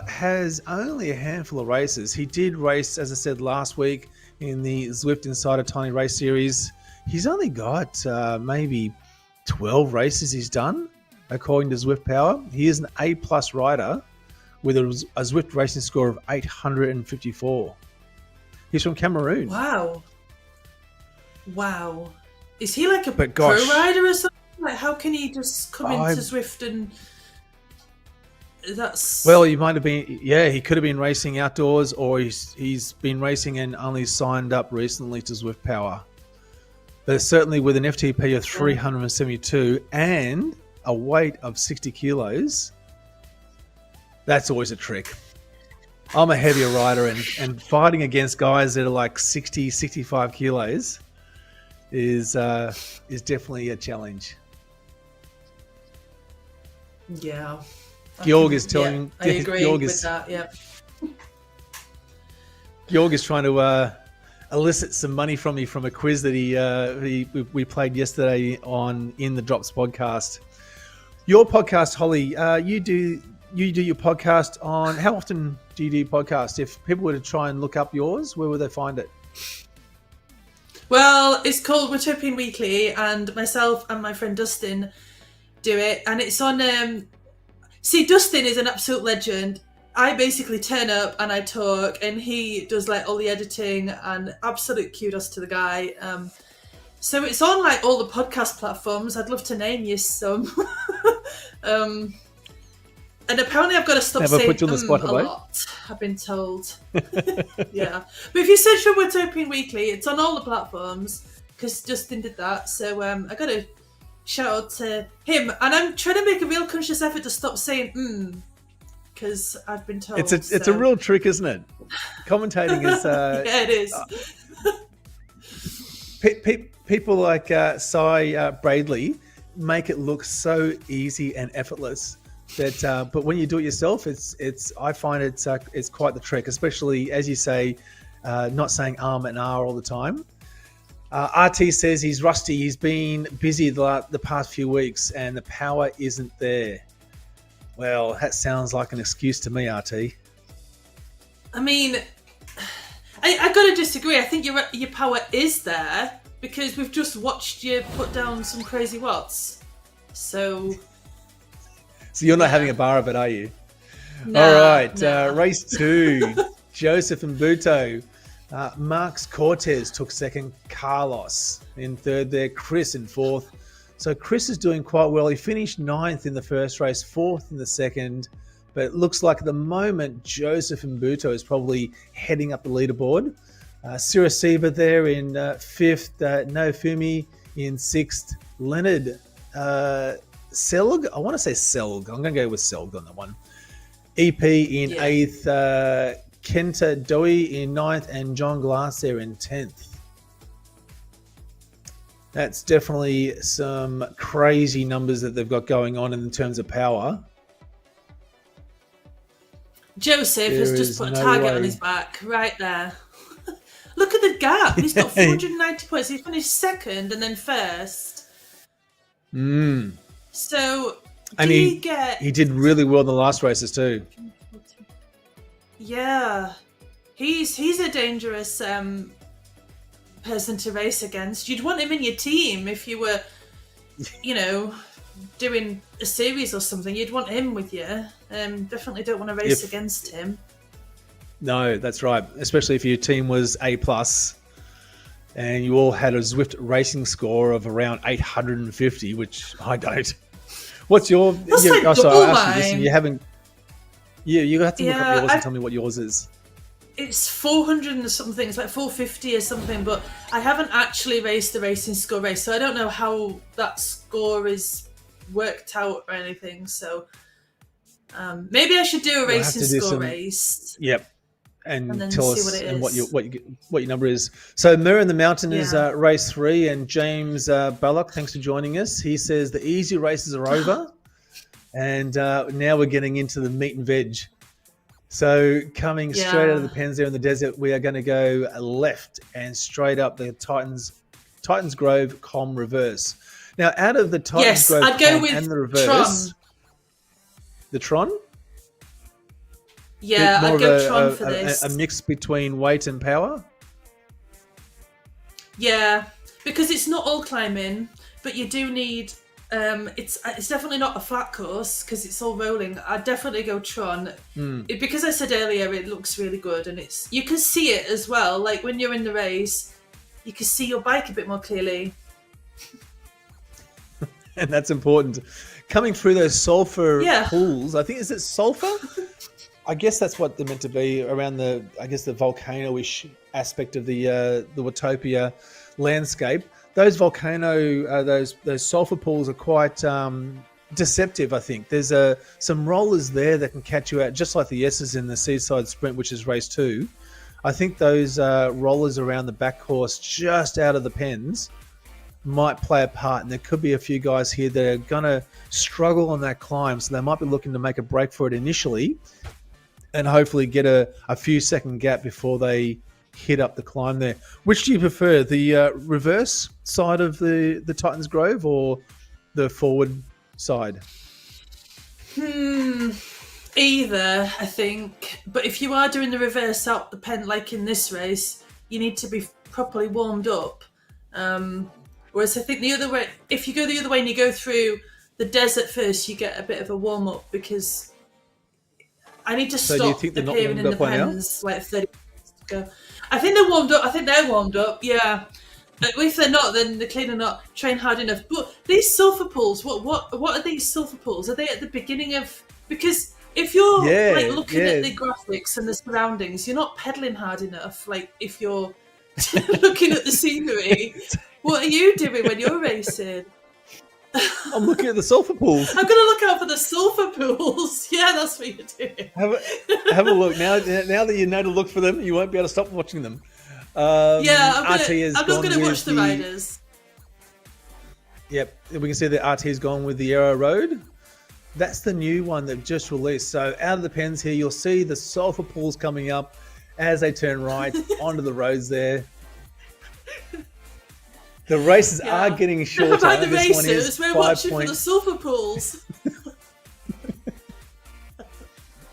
has only a handful of races. He did race, as I said, last week in the Zwift Insider Tiny Race Series. He's only got maybe 12 races he's done, according to Zwift Power. He is an A-plus rider with a Zwift racing score of 854. He's from Cameroon. Wow. Is he like a pro rider or something? Like, how can he just come into Zwift and... Well, he might have been... Yeah, he could have been racing outdoors, or he's been racing and only signed up recently to Zwift Power. But certainly with an FTP of 372 and a weight of 60 kilos, that's always a trick. I'm a heavier rider, and fighting against guys that are like 60, 65 kilos is definitely a challenge. Yeah. Georg is telling... I agree with that, yeah. Georg is trying to elicit some money from me from a quiz that we played yesterday in the Drops podcast. Your podcast, Holly, you do your podcast on... How often do you do podcasts? If people were to try and look up yours, where would they find it? Well, it's called Utopian Weekly, and myself and my friend Dustin do it, and it's on... See, Dustin is an absolute legend. I basically turn up and I talk, and he does like all the editing, and absolute kudos to the guy. So it's on like all the podcast platforms. I'd love to name you some. And apparently I've got to stop saying put you on the spot, a lot, I've been told. Yeah. But if you search for Utopian Weekly, it's on all the platforms, because Dustin did that. So I got to shout out to him. And I'm trying to make a real conscious effort to stop saying because I've been told. It's a real trick, isn't it? Commentating is... yeah, it is. People like Cy Bradley make it look so easy and effortless. But when you do it yourself, I find it's quite the trick, especially, as you say, not saying and all the time. RT says he's rusty. He's been busy the past few weeks, and the power isn't there. Well, that sounds like an excuse to me, RT. I mean, I got to disagree. I think your power is there, because we've just watched you put down some crazy watts. So you're not having a bar of it, are you? No, all right, no. Race 2, Joseph and Buto. Marx Cortez took second, Carlos in third there, Chris in fourth. So Chris is doing quite well. He finished ninth in the first race, fourth in the second. But it looks like at the moment, Joseph and Buto is probably heading up the leaderboard. Sirasiba there in fifth, Nofumi in sixth, Leonard Selg. I want to say Selg. I'm going to go with Selg on that one. EP in eighth, Kenta Doi in ninth, and John Glass there in 10th. That's definitely some crazy numbers that they've got going on in terms of power. Joseph has just put a target on his back right there. Look at the gap. He's got 490 points. He finished second and then first. So, he did really well in the last races too. Yeah. He's a dangerous person to race against. You'd want him in your team if you were, doing a series or something. You'd want him with you. Definitely don't want to race against him. No, that's right. Especially if your team was A+, and you all had a Zwift racing score of around 850, which I don't. What's your... That's like double mine. You haven't... you have to look up yours and tell me what yours is. It's 400 and something. It's like 450 or something, but I haven't actually raced the racing score race, so I don't know how that score is worked out or anything. So maybe I should do a racing score race. Yep, and tell us and what your number is. So Muir in the Mountain is race 3, and James Ballock, thanks for joining us. He says the easy races are over, and now we're getting into the meat and veg. So coming straight out of the pens there in the desert, we are going to go left and straight up the Titans Grove Com reverse. Now, out of the Titans Grove I'd go with and the reverse, Tron. The Tron? Yeah, I'd go Tron for this. A mix between weight and power? Yeah, because it's not all climbing, but you do need... it's definitely not a flat course because it's all rolling. I'd definitely go Tron. Because I said earlier it looks really good, and you can see it as well. Like when you're in the race, you can see your bike a bit more clearly. And that's important. Coming through those sulfur pools, I think, is it sulfur? I guess that's what they're meant to be around the volcano-ish aspect of the Watopia landscape. those volcano, those sulfur pools are quite deceptive. I think there's some rollers there that can catch you out, just like the S's in the Seaside Sprint, which is race 2. I think those rollers around the back course, just out of the pens, might play a part, and there could be a few guys here that are going to struggle on that climb, so they might be looking to make a break for it initially and hopefully get a few second gap before they hit up the climb there. Which do you prefer, the reverse side of the Titans Grove or the forward side? Either, I think. But if you are doing the reverse up the pen, like in this race, you need to be properly warmed up. Whereas I think the other way, if you go the other way and you go through the desert first, you get a bit of a warm up, because I need to stop appearing in the pens like 30 minutes ago. I think they're warmed up. I think they're warmed up. Yeah. But if they're not, then they're clearly not trained hard enough. But these sulfur pools, what are these sulfur pools? Are they at the beginning of? Because if you're looking at the graphics and the surroundings, you're not pedaling hard enough. Like if you're looking at the scenery, what are you doing when you're racing? I'm looking at the sulfur pools. I'm going to look out for the sulfur pools. Yeah, that's what you're doing. Have a look. Now that you know to look for them, you won't be able to stop watching them. I'm not going to watch the riders. Yep, we can see the RT has gone with the Arrow Road. That's the new one they've just released. So out of the pens here, you'll see the sulfur pools coming up as they turn right onto the roads there. The races are getting shorter. About the racers, we're watching for the sulfur pools.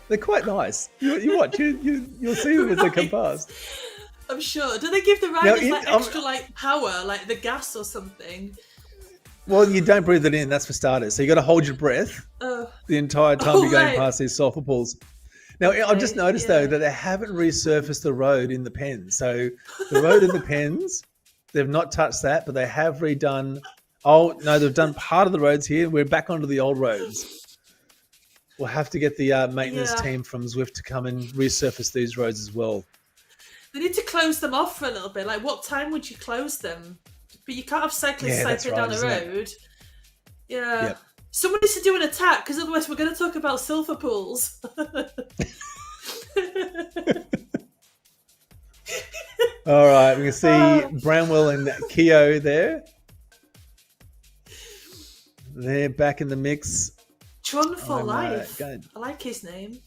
They're quite nice. You watch, you'll see them as they come past. I'm sure. Do they give the riders extra power, like the gas or something? Well, you don't breathe it in, that's for starters. So you got to hold your breath the entire time you're going past these sulfur pools. Now, I've just noticed though that they haven't resurfaced the road in the pens. So the road in the pens, they've not touched that, but they have redone. Oh no, they've done part of the roads here. We're back onto the old roads. We'll have to get the maintenance team from Zwift to come and resurface these roads as well. They need to close them off for a little bit. Like, what time would you close them? But you can't have cyclists cycling down the road. Yeah. Yep. Someone needs to do an attack, because otherwise we're going to talk about sulfur pools. All right, we can see Bramwell and Keogh there. They're back in the mix. Tron for life. I like his name.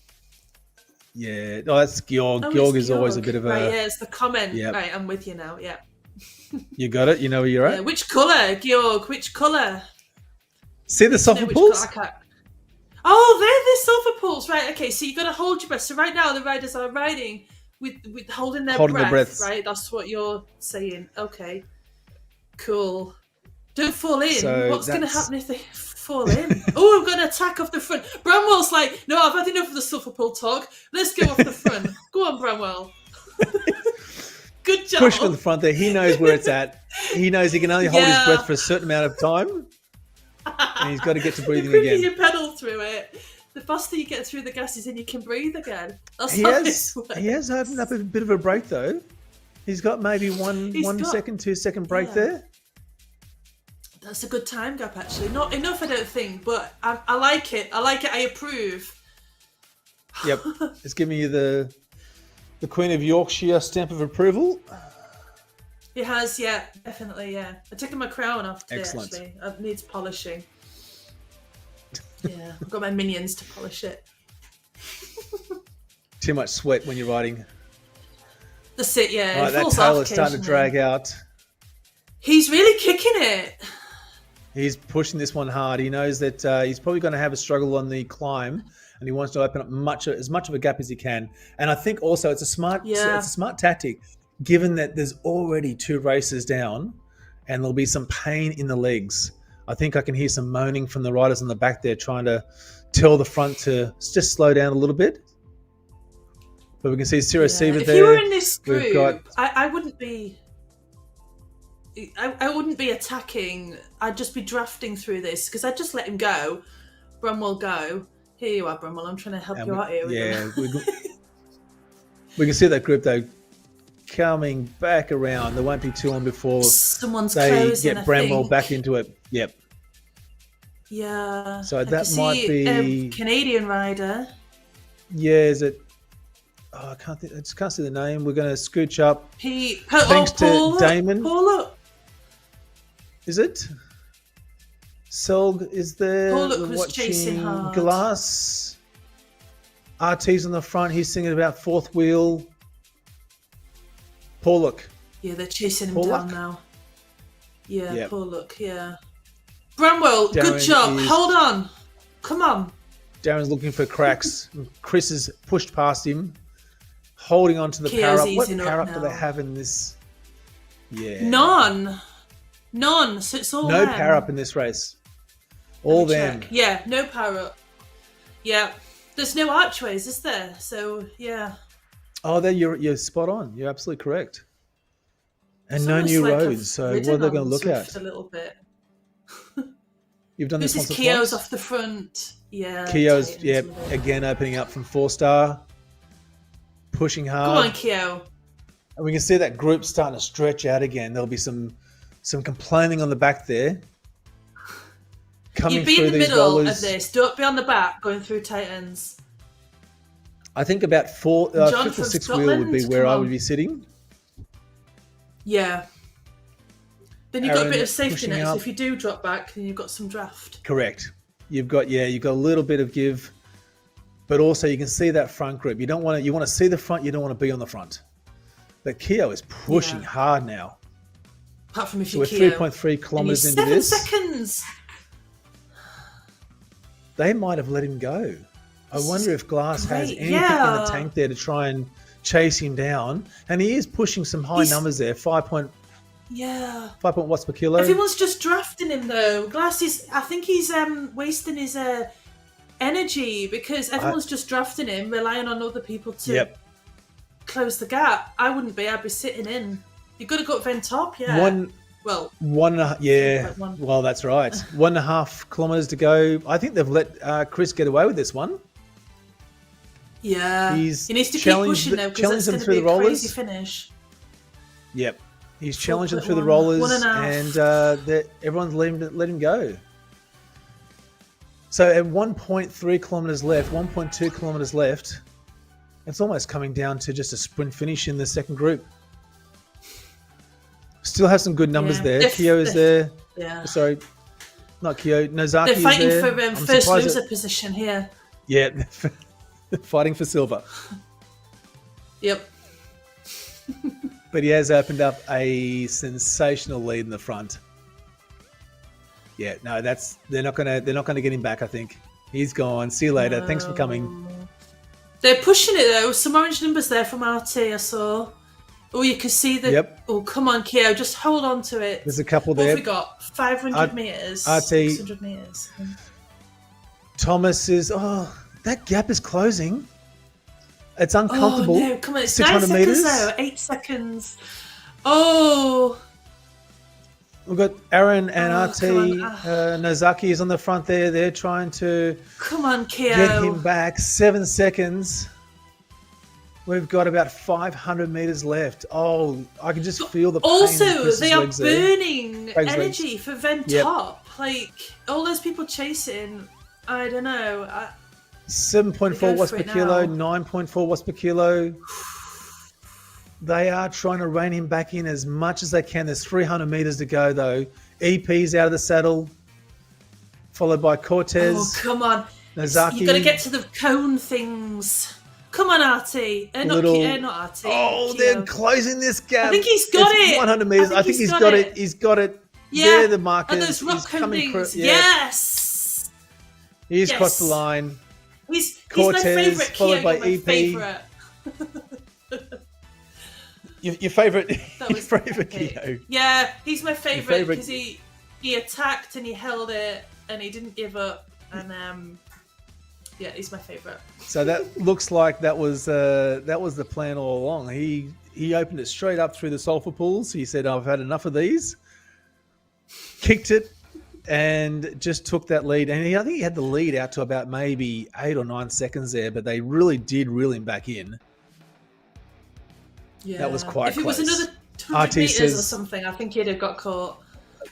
Yeah, that's Georg. Georg is always a bit of a... Right, yeah, it's the comment. Yep. Right, I'm with you now, yeah. You got it? You know where you're at? Yeah, which colour, Georg? Which colour? See the sulfur pools? Oh, they're the sulfur pools. Right, okay, so you've got to hold your breath. So right now the riders are riding with holding their breath, right? That's what you're saying. Okay, cool. Don't fall in. So what's going to happen if they fall in? Oh, I'm going to attack off the front. Bramwell's like, no, I've had enough of the sulfur pool talk. Let's go off the front. Go on, Bramwell. Good job. Push from the front there. He knows where it's at. He knows he can only hold his breath for a certain amount of time. And he's got to get to breathing again. The quicker you pedal through it, the faster you get through the gases and you can breathe again. That's he has opened up a bit of a break though. He's got maybe 1 second, 2 second break there. That's a good time gap actually. Not enough, I don't think, but I like it. I approve. Yep. It's giving you the Queen of Yorkshire stamp of approval. It has, yeah, definitely, yeah. I've taken my crown off today, actually. It needs polishing. Yeah, I've got my minions to polish it. Too much sweat when you're riding. That's it, yeah. Right, that tail is starting to drag out. He's really kicking it. He's pushing this one hard. He knows that he's probably going to have a struggle on the climb, and he wants to open up as much of a gap as he can. And I think also it's a smart tactic, given that there's already 2 races down, and there'll be some pain in the legs. I think I can hear some moaning from the riders on the back there, trying to tell the front to just slow down a little bit. But we can see Ciro Sievert there. If you were in this group, I wouldn't be. I wouldn't be attacking. I'd just be drafting through this, because I'd just let him go. Bramwell, go. Here you are, Bramwell. I'm trying to help you out here. Yeah, we can see that group though coming back around. There won't be too long before Someone's they closing, get I Bramwell think. back into it. Yep. Yeah. So I that can might see be. a Canadian rider. Yeah, is it? Oh, I just can't see the name. We're going to scooch up. Thanks to Damon. Paul Is it? Selg is there. Pollock We're was watching chasing hard. Glass. RT's on the front. He's singing about fourth wheel. Pollock. Yeah, they're chasing him Pollock? down now. Yeah, Yep. Pollock, yeah. Bramwell, good Darren job. is- Hold on. Come on. Darren's looking for cracks. Chris has pushed past him, holding on to the Keo's power up. What easing up power up do now. they have in this? Yeah. None. So it's all No them. power up in this race. All them. Check. Yeah, no power up. Yeah. There's no archways, is there? So, yeah. Oh, then you're spot on. You're absolutely correct. And It's no almost new like I've roads. So what ridden are they on going to look Zwift at? a little bit. You've done This this is once or Keo's twice? off the front. Yeah. Keo's, Titans yeah, with it. again opening up from 4-star, pushing Go hard. on, Keo. And we can see that group starting to stretch out again. There'll be some complaining on the back there. Coming You be through in the these middle rollers. of this. Don't be on the back going through Titans. I think about John fifth or from sixth wheel would be Scotland, where come I on. would be sitting. Yeah. Then you've got a Aaron bit of safety pushing net. So up. if you do drop back, then you've got some draft. Correct. You've got a little bit of give, but also you can see that front group. You want to see the front. You don't want to be on the front. But Keo is pushing Yeah. hard now. Apart from if So you're we're Keo. 3.3 And kilometers he's into 7 this. seconds. They might have let him go. I wonder if Glass has great. anything in Yeah. the tank there to try and chase him down. And he is pushing some high He's- numbers there. 5 Yeah. watts per kilo. Everyone's just drafting him though. Glass is. I think he's wasting his energy because everyone's just drafting him, relying on other people to Yep. close the gap. I wouldn't be. I'd be sitting in. You've got to go up Ven top, yeah. Well, One and a half, yeah. 3.1. Well, that's right. 1.5 kilometers to go. I think they've let Chris get away with this one. yeah. He's He needs to keep challenged pushing though because challenged that's them going to through be the a rollers. crazy finish. Yep. He's challenged them through the 4.1, rollers, 1.5. and everyone's let him go. So at 1.3 kilometers left, 1.2 kilometers left, it's almost coming down to just a sprint finish in the second group. Still have some good numbers Yeah. there. If- Keo is there. Yeah. Sorry, not Keo. Nozaki They're is fighting there. for I'm first surprised loser that- position here. Yeah, fighting for silver. Yep. But he has opened up a sensational lead in the front. Yeah, no, they're not gonna get him back. I think he's gone. See you later. Thanks for coming. They're pushing it though. Some orange numbers there from RT I saw. Oh, you can see the. Yep. Oh, come on, Keo. Just hold on to it. There's a couple What there. have we got? 500 meters. RT. 600 meters. Thomas is. Oh, that gap is closing. It's Oh uncomfortable. no! Come on, it's 600 9 seconds meters. though. 8 seconds. Oh. We've got Aaron and Oh, RT. come on. Nozaki is on the front there. They're trying to Come on, Keo. get him back. 7 seconds. We've got about 500 meters left. Oh, I can just feel the pain in Also, Chris's they are legs there. burning Craig's energy for Ven Yep. top. Like all those people chasing. I don't know. 7.4 Go watts for per it kilo, now. 9.4 watts per kilo. They are trying to rein him back in as much as they can. There's 300 meters to go, though. EP's out of the saddle, followed by Cortez. Oh, come on. Nozaki. You've got to get to the cone things. Come on, RT. Not RT. Oh, Keo. they're closing this gap. I think he's got It's it. 100 meters. I think he's got it. He's got it. Yeah. There, the markers. And those rock He's coming things. yeah. Yes. He's Yes. crossed the line. He's Cortez, my favourite. followed Keo, by you're my EP. favourite. Your favorite, That your was favorite epic. Keo. Yeah, he's my favourite favourite- because he attacked and he held it and he didn't give up and yeah, he's my favourite. So that looks like that was the plan all along. He opened it straight up through the sulfur pools. He said, "I've had enough of these." Kicked it and just took that lead. And I think he had the lead out to about maybe 8 or 9 seconds there, but they really did reel him back in. Yeah. That was quite If it close. was another 100 RT meters or says something, I think he'd have got caught.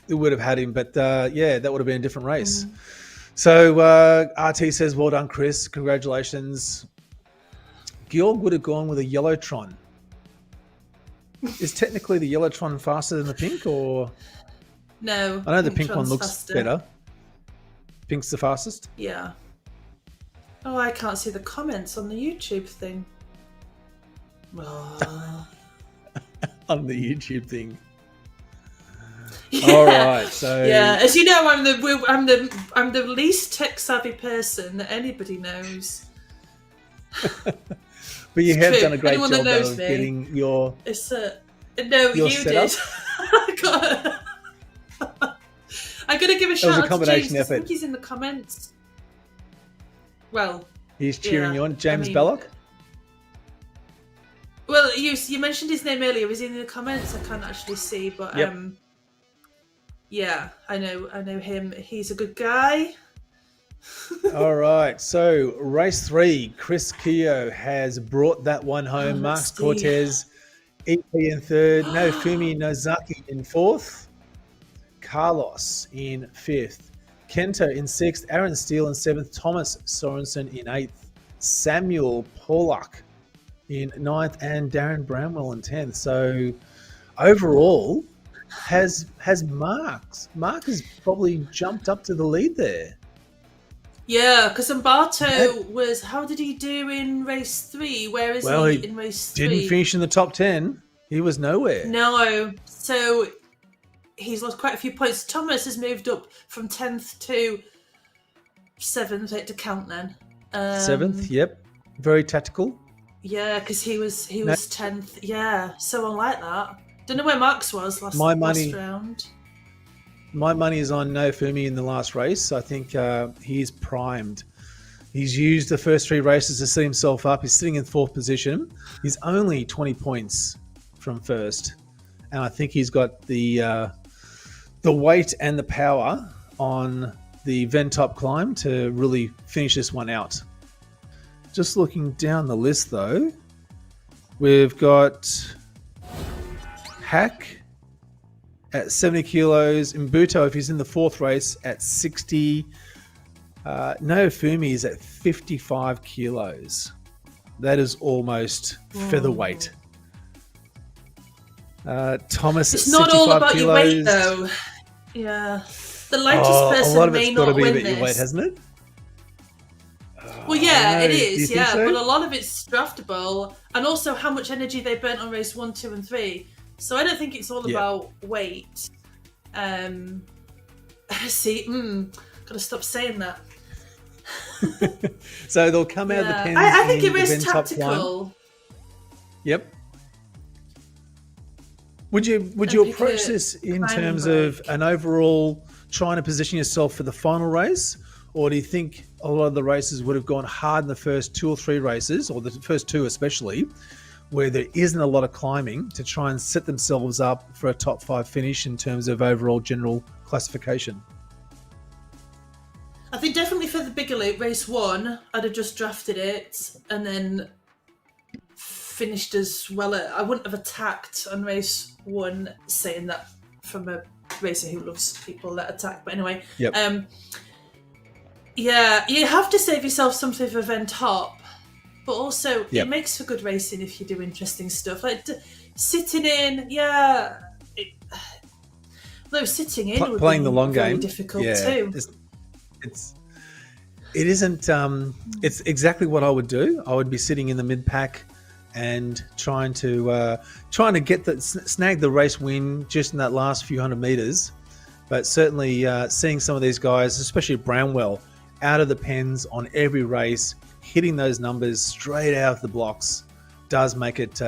it would have had him, but yeah, that would have been a different race. Mm-hmm. So RT says, well done, Chris. Congratulations. Georg would have gone with a Yellowtron. Is technically the Yellowtron faster than the pink, or? No. I know the pink one looks faster. better. Pink's the fastest? Yeah. Oh, I can't see the comments on the YouTube thing. Oh. On the YouTube thing. Yeah. All right, so yeah, as you know, I'm the least tech savvy person that anybody knows. But you It's have true. done a great Anyone job that knows of me, getting your. It's no, your you setup? did. I gotta give a shout was a out to combination James. I effort. think he's in the comments. Well, He's cheering yeah, you on, James I mean, Belloc. Well, you mentioned his name earlier. Was he in the comments? I can't actually see, but Yep. yeah, I know him. He's a good guy. All right, so race 3, Chris Keogh has brought that one home. let's Marks see. Cortez, EP in 3rd, Nofumi Nozaki in 4th, Carlos in 5th, Kento in 6th, Aaron Steele in 7th, Thomas Sorensen in 8th, Samuel Pollock in 9th, and Darren Bramwell in 10th. So overall, has Mark has probably jumped up to the lead there. Yeah, because Umberto was. How did he do in race 3? Where is he in race 3? Didn't finish in the top 10. He was nowhere. No, so he's lost quite a few points. Thomas has moved up from 10th to 7th. I had to count then. 7th, yep. Very tactical. Yeah, because he was 10th. Yeah, so unlike that. Don't know where Marks was last round. My money is on Nofumi in the last race. I think he's primed. He's used the first 3 races to set himself up. He's sitting in 4th position. He's only 20 points from first. And I think he's got the weight and the power on the Ventop climb to really finish this one out. Just looking down the list, though, we've got Hack at 70 kilos. Mbuto, if he's in the 4th race, at 60. Nofumi is at 55 kilos. That is almost featherweight. Thomas It's at not 65 all about kilos. your weight, though. Yeah. The lightest A person lot of may it's got to not be win about your weight, this. hasn't it? Well, yeah, it Do you is, think yeah. so? But a lot of it's draftable, and also how much energy they burnt on race 1, 2, and 3. So I don't think it's all about weight. See, gotta stop saying that. So they'll come out of the pens. I think in it is the Ventop climb. tactical. Yep. Would you pick approach a this in climbing terms of break. an overall trying to position yourself for the final race, or do you think a lot of the races would have gone hard in the first 2 or 3 races, or the first 2 especially, where there isn't a lot of climbing to try and set themselves up for a top 5 finish in terms of overall general classification? I think definitely for the bigger loop, race 1, I'd have just drafted it and then finished as well. I wouldn't have attacked on race 1, saying that from a racer who loves people that attack. But anyway, Yep. yeah, you have to save yourself something for Ventop, but also Yep. it makes for good racing if you do interesting stuff like sitting in. Yeah, though sitting in would Playing be the long very game, difficult yeah, too. It isn't. It's exactly what I would do. I would be sitting in the mid pack and trying to get snag the race win just in that last few hundred meters. But certainly seeing some of these guys, especially Bramwell, out of the pens on every race, hitting those numbers straight out of the blocks, does make it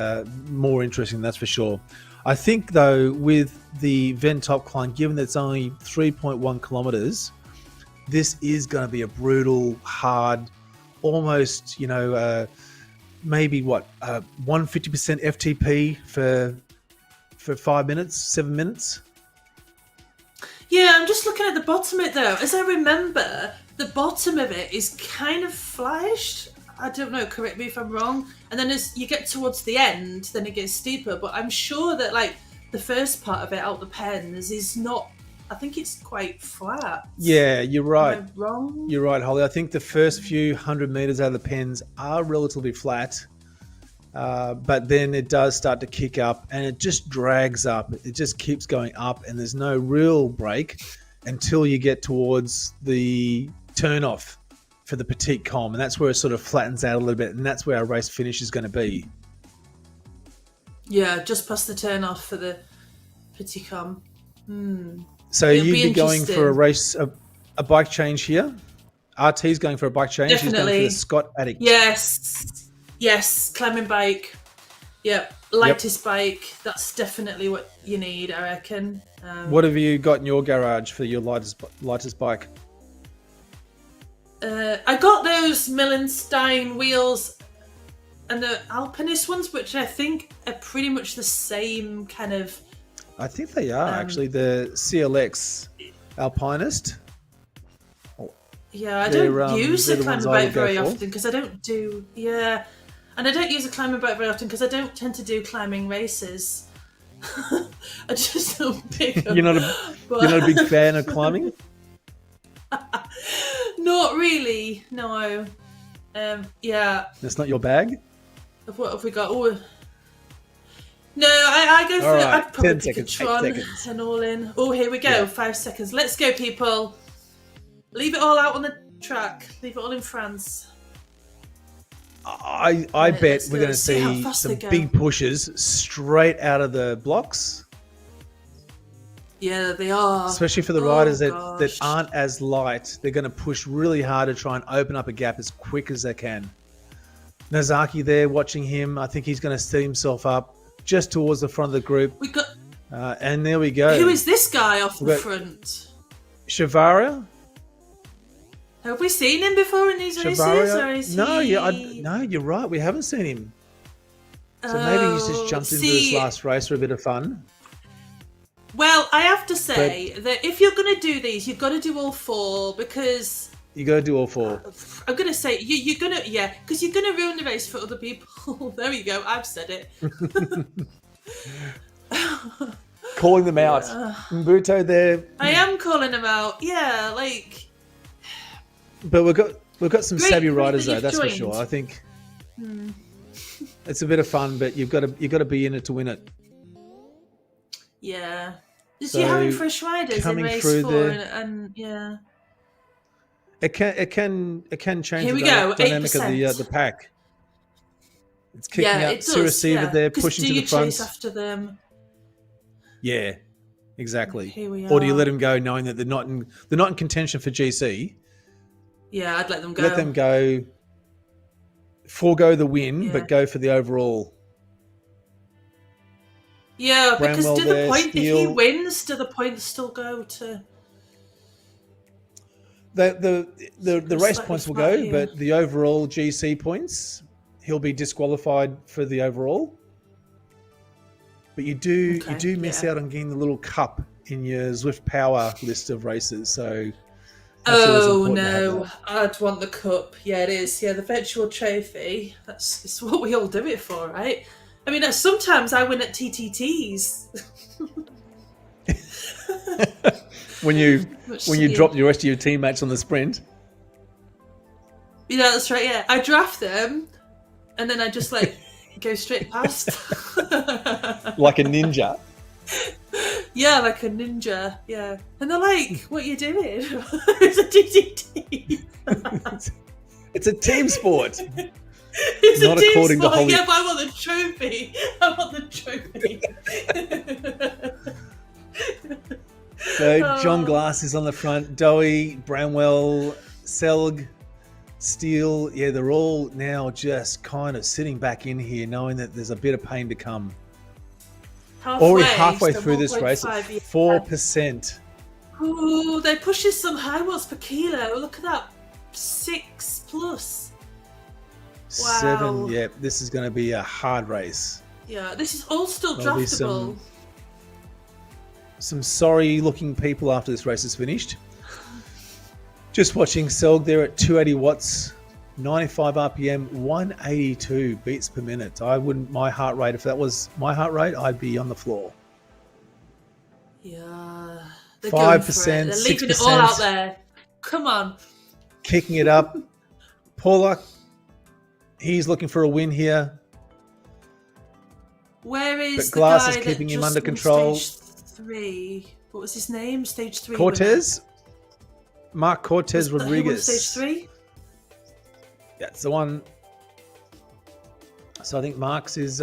more interesting. That's for sure. I think though, with the Ventop climb, given that it's only 3.1 kilometers, this is going to be a brutal, hard, almost, maybe 150% FTP for 5 minutes, 7 minutes. Yeah, I'm just looking at the bottom of it though. As I remember, the bottom of it is kind of flashed. I don't know, correct me if I'm wrong. And then as you get towards the end, then it gets steeper. But I'm sure that like the first part of it out the pens is not. I think it's quite flat. Yeah, you're right. Am I wrong? You're right, Holly. I think the first few 100 meters out of the pens are relatively flat. But then it does start to kick up and it just drags up. It just keeps going up and there's no real break until you get towards the turn-off for the Petite Com. And that's where it sort of flattens out a little bit. And that's where our race finish is going to be. Yeah, just past the turn-off for the Petite Com. So you'd be going for a race, a bike change here? RT's going for a bike change. Definitely. He's going for the Scott Addict. Yes, climbing bike. Yep, lightest bike. That's definitely what you need, I reckon. What have you got in your garage for your lightest bike? I got those Millenstein wheels and the Alpinist ones, which I think are pretty much the same kind of... I think they are actually the CLX Alpinist. Yeah, I don't use a climbing bike very often because I don't do... Yeah, and I don't use a climbing bike very often because I don't tend to do climbing races. I just don't pick them. You're not a big fan of climbing? Not really, no. Yeah. That's not your bag? What have we got? Oh, no, I go for... Right, I'd probably 10 pick seconds, a Tron 8 seconds. and all in. Oh, here we go, Yeah. 5 seconds. Let's go, people. Leave it all out on the track. Leave it all in France. I Right, bet let's we're go. going to See how see fast some they go. big pushes straight out of the blocks, Yeah, they are. especially for the riders that gosh. aren't as light. They're going to push really hard to try and open up a gap as quick as they can. Nazaki there watching him. I think he's going to set himself up just towards the front of the group. We got... And there we go. Who is this guy off the got- front? Shavaria? Have we seen him before in these races? Or is No, he... no, you're right. We haven't seen him. So maybe he's just jumped into this last race for a bit of fun. Well, I have to say that if you're going to do these, you've got to do all four because You got to do all four. I'm going to say you're going to, yeah, because you're going to ruin the race for other people. There we go. I've said it. Calling them out. Mbuto there. I am calling him out. Yeah, like. But we've got some savvy great riders that though. you've That's for joined. sure. I think it's a bit of fun, but you've got to be in it to win it. Yeah. Just So, you're having fresh riders in coming race through 4 the- and yeah. It can change Here the we go, dynamic of 8%. the pack. It's kicking Yeah, out it does. Receiver there, 'Cause pushing do to you the front. chase after them? Yeah, exactly. Here we Or do you are. let them go, knowing that they're not in contention for GC? Yeah, I'd let them go. Let them go. Forego the win, Yeah. but go for the overall. Yeah, because Bramwell do the there, point if he Steele. wins, do the points still go to? The race Slightly points will flat go, here. but the overall GC points, he'll be disqualified for the overall. But you do miss yeah. out on getting the little cup in your Zwift Power list of races. So that's always Oh important to have no, that. I'd want the cup. Yeah, it is. Yeah, the virtual trophy. It's what we all do it for, right? I mean, sometimes I win at TTTs. When you Yeah. drop the rest of your teammates on the sprint. Yeah, that's right. Yeah, I draft them, and then I just like go straight past. Like a ninja. Yeah, like a ninja. Yeah, and they're like, "What are you doing?" It's a TTT. It's a team sport. It's Not a team according to sport. Holly. Yeah, but I want the trophy. I want the trophy. So John Glass is on the front. Dowie, Bramwell, Selg, Steele. Yeah, they're all now just kind of sitting back in here, knowing that there's a bit of pain to come. Already halfway so through this race, 1.5, yeah. 4%. Ooh, they're pushing some high watts per kilo. Look at that, 6 plus. Wow. 7. Yeah, this is going to be a hard race. Yeah, this is all still There'll be draftable. Some sorry-looking people after this race is finished. Just watching Selg there at 280 watts, 95 RPM, 182 beats per minute. My heart rate, if that was my heart rate, I'd be on the floor. Yeah. They're 5%, going for it. They're leaving 6%. it all out there. Come on. Kicking it up. Paula, he's looking for a win here. Where is But Glass the is guy keeping that him just under won control. Stage 3? What was his name? Stage 3. Cortez. Mark Cortez Who won Rodriguez. Stage 3? That's the one. So I think Marx is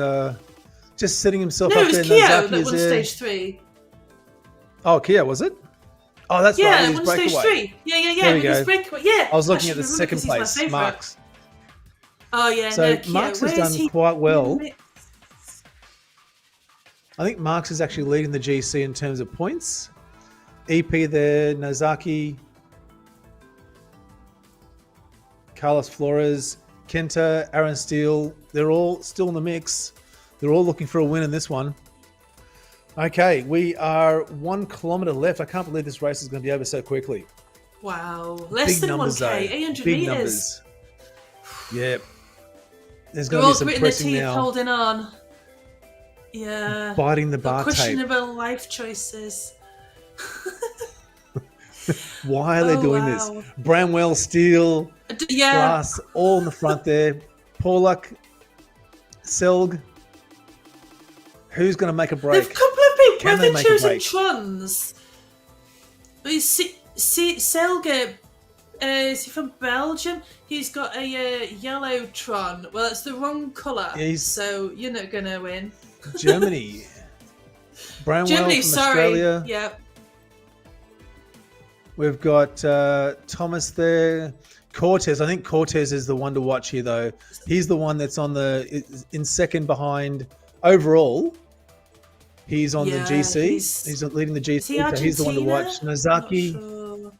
just setting himself No, up it there. was Keo Nozaki that is won there. Stage 3. Oh, Kia, was it? Oh, that's right. Yeah, With it his won breakaway. Stage 3. Yeah. There we With his go. breakaway. Yeah. I was looking at should the remember second 'cause he's my place, favourite. Marx. Oh, yeah. So no, Keo. Marx has Where is done he? quite well. I think Marx is actually leading the GC in terms of points. EP there, Nozaki, Carlos Flores, Kenta, Aaron Steele. They're all still in the mix. They're all looking for a win in this one. Okay, we are 1 kilometre left. I can't believe this race is going to be over so quickly. Wow. Less Big than numbers, 1K. though. 800 Big metres. numbers. Yeah. There's They're going to all be some gritting their pressing teeth, now. holding on. Yeah. Biting the bar tape. Questionable life choices. Why are they doing wow. this? Bramwell, Steele, Yeah. Glass, all in the front there. Pauluk, Selg. Who's going to make a break? There's a couple of people. Can Have they they make a chosen break? Trons? Selge, is he from Belgium? He's got a yellow Tron. Well, it's the wrong colour, so you're not going to win. Germany. Bramwell Germany, from sorry. Australia. Yeah. We've got Thomas there. Cortez. I think Cortez is the one to watch here, though. He's the one that's in second behind overall. He's on the GC. He's leading the GC. So he's the one to watch. Nozaki. Sure.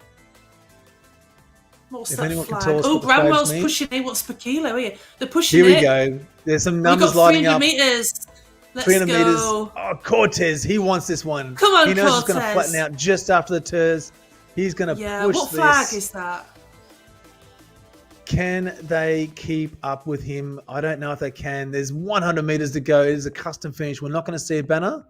What's If that anyone can flag? tell us Oh, what the flag's Bramwell's mean. pushing it. What's per kilo here? They're pushing Here it. we go. There's some We've numbers got lighting 300 up. metres. Let's 300 go. meters. Oh, Cortez. He wants this one. Come on, he knows it's going to Cortez. flatten out just after the turns. He's going to push what this. flag is that? Can they keep up with him? I don't know if they can. There's 100 meters to go. It is a custom finish. We're not going to see a banner,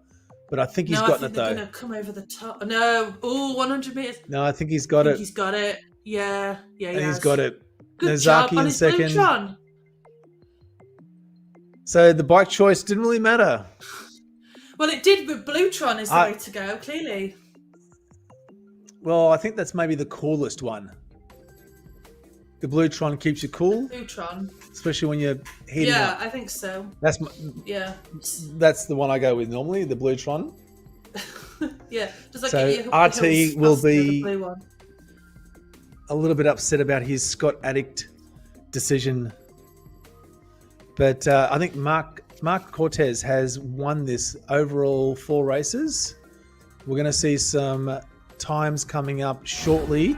but I think he's gotten it, though. They're going to come over the top. No. Oh, 100 metres. No, I think he's got it. He's got it. Yeah. Yeah, And he's got it. Good Nozaki job on in his second. blue Tron. So the bike choice didn't really matter. Well, it did, but Bluetron is the way to go, clearly. Well, I think that's maybe the coolest one. The Bluetron keeps you cool, Bluetron. especially when you're heating Yeah, up. I think so. That's the one I go with normally, the Bluetron. Yeah. Does that So get you RT hills will faster, be the blue one? a little bit upset about his Scott Addict decision. But I think Mark Cortez has won this overall 4 races. We're going to see some times coming up shortly.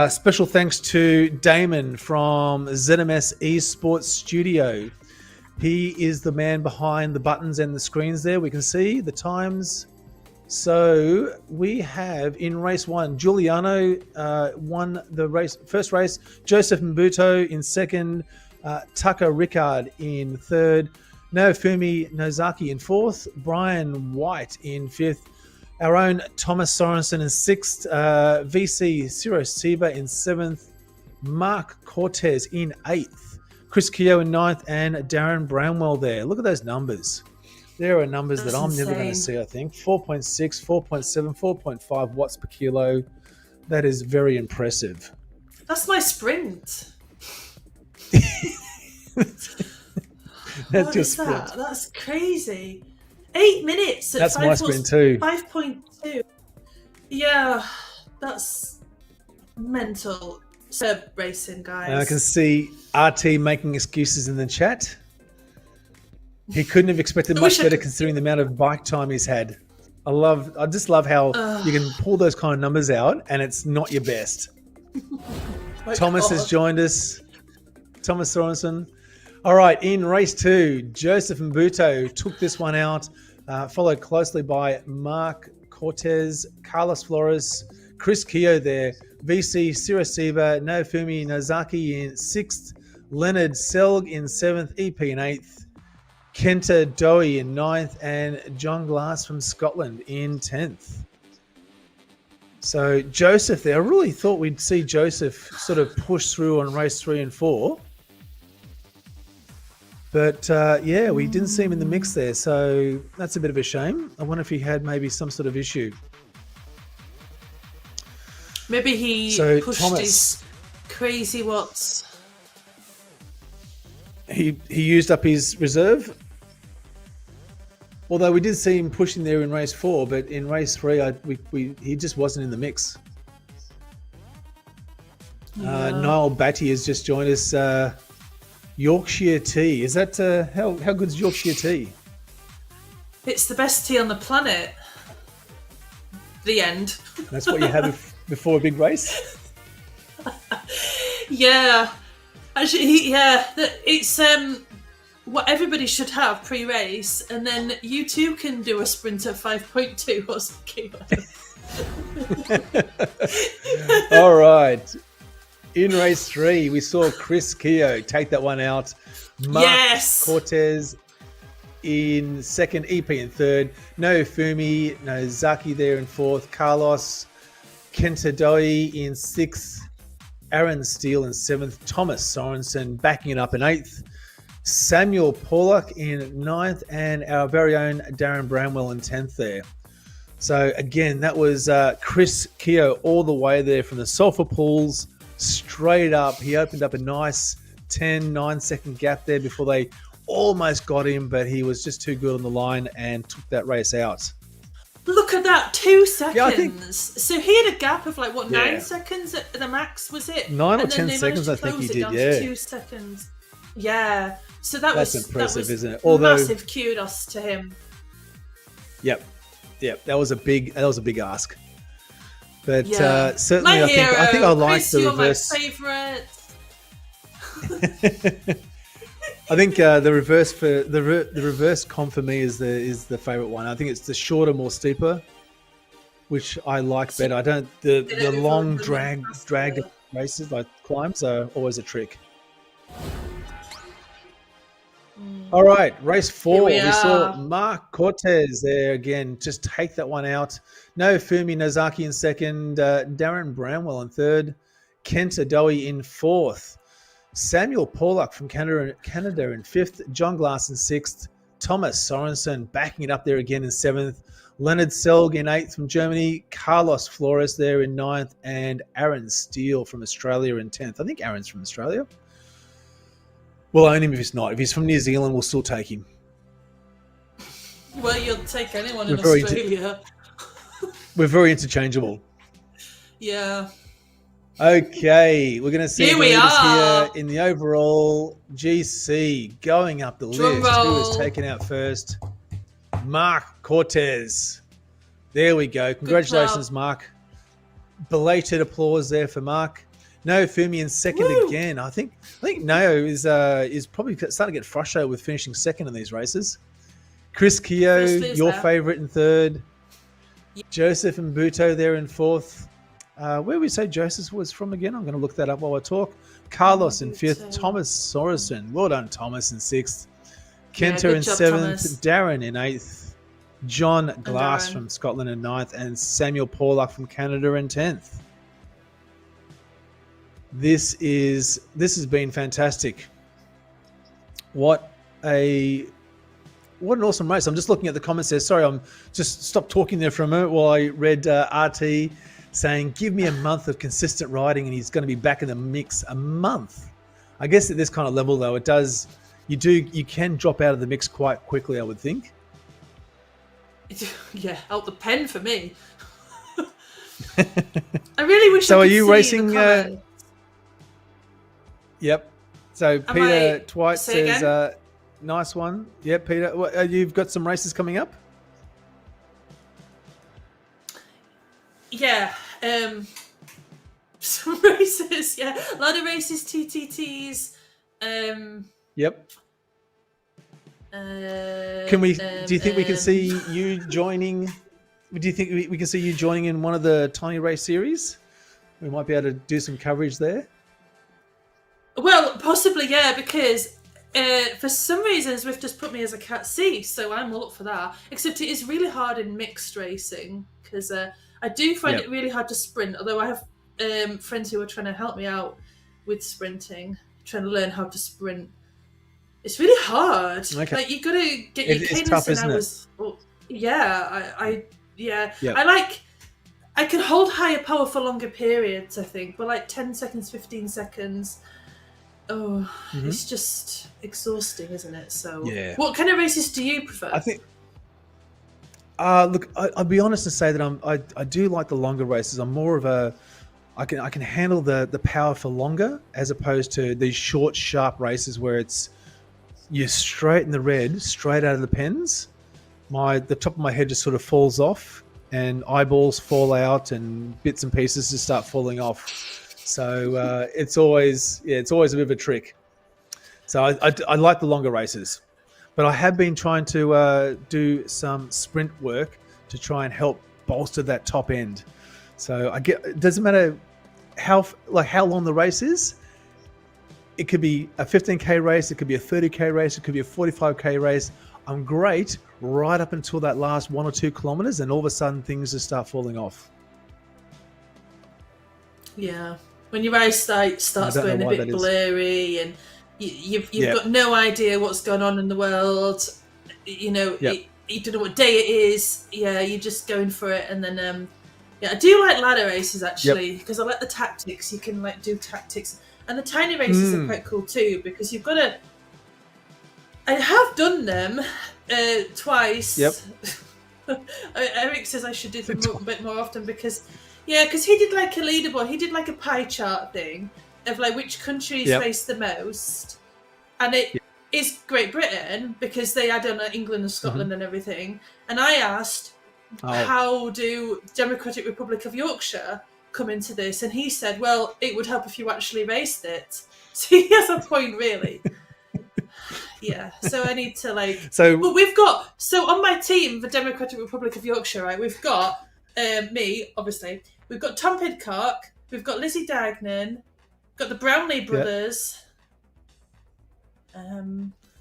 Special thanks to Damon from ZMS Esports Studio. He is the man behind the buttons and the screens there. We can see the times. So we have in race 1, Giuliano won the first race. Joseph Mbuto in second. Tucker Rickard in third. Naofumi Nozaki in fourth. Brian White in fifth. Our own Thomas Sorensen in sixth. VC Ciro Siva in seventh. Mark Cortez in eighth. Chris Keogh in ninth. And Darren Bramwell there. Look at those numbers. There are numbers that I'm never going to see, I think. 4.6, 4.7, 4.5 watts per kilo. That is very impressive. That's my sprint. That's your sprint. That? That's crazy. 8 minutes. That's my sprint too. 5.2. Yeah, that's mental. So racing, guys. And I can see RT making excuses in the chat. He couldn't have expected much better considering the amount of bike time he's had. I just love how you can pull those kind of numbers out and it's not your best. Thomas has joined us. Thomas Sorensen. All right, in race 2, Joseph Mbuto took this one out, followed closely by Mark Cortez, Carlos Flores, Chris Keogh there, VC Ciro Siva, Naofumi Nozaki in 6th, Leonard Selg in 7th, EP in 8th, Kenta Dowie in 9th, and John Glass from Scotland in 10th. So Joseph there, I really thought we'd see Joseph sort of push through on race 3 and 4. But yeah, we didn't see him in the mix there. So that's a bit of a shame. I wonder if he had maybe some sort of issue. Maybe he pushed his crazy watts. He used up his reserve. Although we did see him pushing there in race 4, but in race 3, he just wasn't in the mix. Yeah. Niall Batty has just joined us. Yorkshire tea. Is that how good's Yorkshire tea? It's the best tea on the planet. The end. That's what you have before a big race? Yeah. Actually, yeah. It's what everybody should have pre-race, and then you too can do a sprint at 5.2 or something. All right. In race 3, we saw Chris Keogh take that one out. Mark Cortez in 2nd, EP in 3rd. No Fumi, no Zaki there in 4th. Carlos Kentadoe in 6th. Aaron Steele in 7th. Thomas Sorensen backing it up in 8th. Samuel Pollock in 9th. And our very own Darren Bramwell in 10th there. So again, that was Chris Keogh all the way there from the sulfur pools. Straight up, he opened up a nice 9-second gap there before they almost got him, but he was just too good on the line and took that race out. Look at that, 2 seconds. So he had a gap of 9 seconds at the max, was it? 9 or 10 seconds, I think he did, yeah. 2 seconds. Yeah. So that's impressive, isn't it? Although, massive kudos to him. Yep. That was a big ask. But certainly, I think I like the reverse. My favourite. I think the reverse comp for me is the favourite one. I think it's the shorter, more steeper, which I like better. I don't the long drag races like climbs are always a trick. All right, race 4. We saw Mark Cortez there again. Just take that one out. No Fumi Nozaki in 2nd. Darren Bramwell in 3rd. Kenta Dowie in 4th. Samuel Pollock from Canada in 5th. John Glass in 6th. Thomas Sorensen backing it up there again in 7th. Leonard Selg in 8th from Germany. Carlos Flores there in 9th. And Aaron Steele from Australia in 10th. I think Aaron's from Australia. We'll own him if he's not. If he's from New Zealand, we'll still take him. Well, you'll take anyone in Australia. We're very interchangeable. Yeah. Okay, we're going to see here we are here in the overall GC going up the list. Who is taken out first? Mark Cortez. There we go. Congratulations, Mark. Belated applause there for Mark. No Fumi in 2nd again. I think Nao is probably starting to get frustrated with finishing 2nd in these races. Chris Keogh, your favourite in 3rd. Yeah. Joseph and Buto there in 4th. Where we say Joseph was from again? I'm going to look that up while I talk. Carlos in 5th. Thomas Sorensen. Well done, Thomas in 6th. Kenta in 7th. Thomas. Darren in 8th. John Glass from Scotland in 9th. And Samuel Pollock from Canada in 10th. This has been fantastic. What an awesome race. I'm just looking at the comments there. Sorry, I'm just stopped talking there for a moment while I read RT saying, give me a month of consistent riding and he's going to be back in the mix. A month. I guess at this kind of level though, you can drop out of the mix quite quickly, I would think. Yeah, out the pen for me. I really wish so I could are you see racing the comment. Yep. So Peter Twite says, nice one. Yep, Peter. You've got some races coming up? Yeah. Some races, yeah. A lot of races, TTTs. Yep. Do you think we can see you joining? Do you think we can see you joining in one of the tiny race series? We might be able to do some coverage there. Well, possibly, yeah, because for some reason Zwift just put me as a Cat C, so I'm all up for that. Except it is really hard in mixed racing because I do find Yep. it really hard to sprint. Although I have friends who are trying to help me out with sprinting, trying to learn how to sprint. It's really hard. Okay. Like you got to get your It's cadence tough, in. isn't it? Yeah. Yep. I can hold higher power for longer periods. I think, but like 10 seconds, 15 seconds. Oh, it's just exhausting, isn't it? So, Yeah. what kind of races do you prefer? I think. Look, I'll be honest and say that I do like the longer races. I'm more of a I can handle the power for longer as opposed to these short, sharp races where you're straight in the red, straight out of the pens. The top of my head just sort of falls off, and eyeballs fall out, and bits and pieces just start falling off. So it's always a bit of a trick. So I like the longer races, but I have been trying to do some sprint work to try and help bolster that top end. So it doesn't matter how long the race is. It could be a 15K race, it could be a 30K race, it could be a 45K race. I'm great right up until that last 1 or 2 kilometers, and all of a sudden things just start falling off. Yeah, when your eyesight starts going a bit blurry, and you've got no idea what's going on in the world. You know, you don't know what day it is. Yeah, you're just going for it, and then I do like ladder races actually because I like the tactics. You can like do tactics, and the tiny races are quite cool too because you've got to. I have done them twice. Yep. Eric says I should do them a bit more often because he did like a leaderboard. He did like a pie chart thing of like which countries face the most, and it is Great Britain because they add on England and Scotland and everything. And I asked, how do Democratic Republic of Yorkshire come into this? And he said, well, it would help if you actually raced it. So he has a point, really. Yeah, so I need to but we've got on my team, the Democratic Republic of Yorkshire, right? We've got me, obviously. We've got Tom Pidcock. We've got Lizzie Dagnan. Got the Brownlee brothers.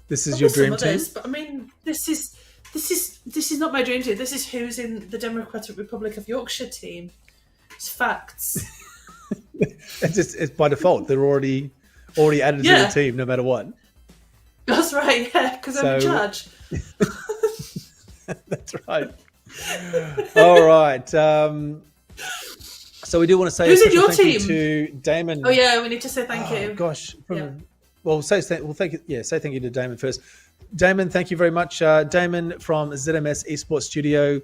This is your dream team, but I mean, this is not my dream team. This is who's in the Democratic Republic of Yorkshire team. It's facts. it's by default. They're already added to the team, no matter what. That's right, yeah, because I'm in charge. That's right. All right. So we do want to say who's in your team to Damon. Oh yeah, we need to say thank you. Gosh, say thank you. Yeah, say thank you to Damon first. Damon, thank you very much. Damon from ZMS Esports Studio.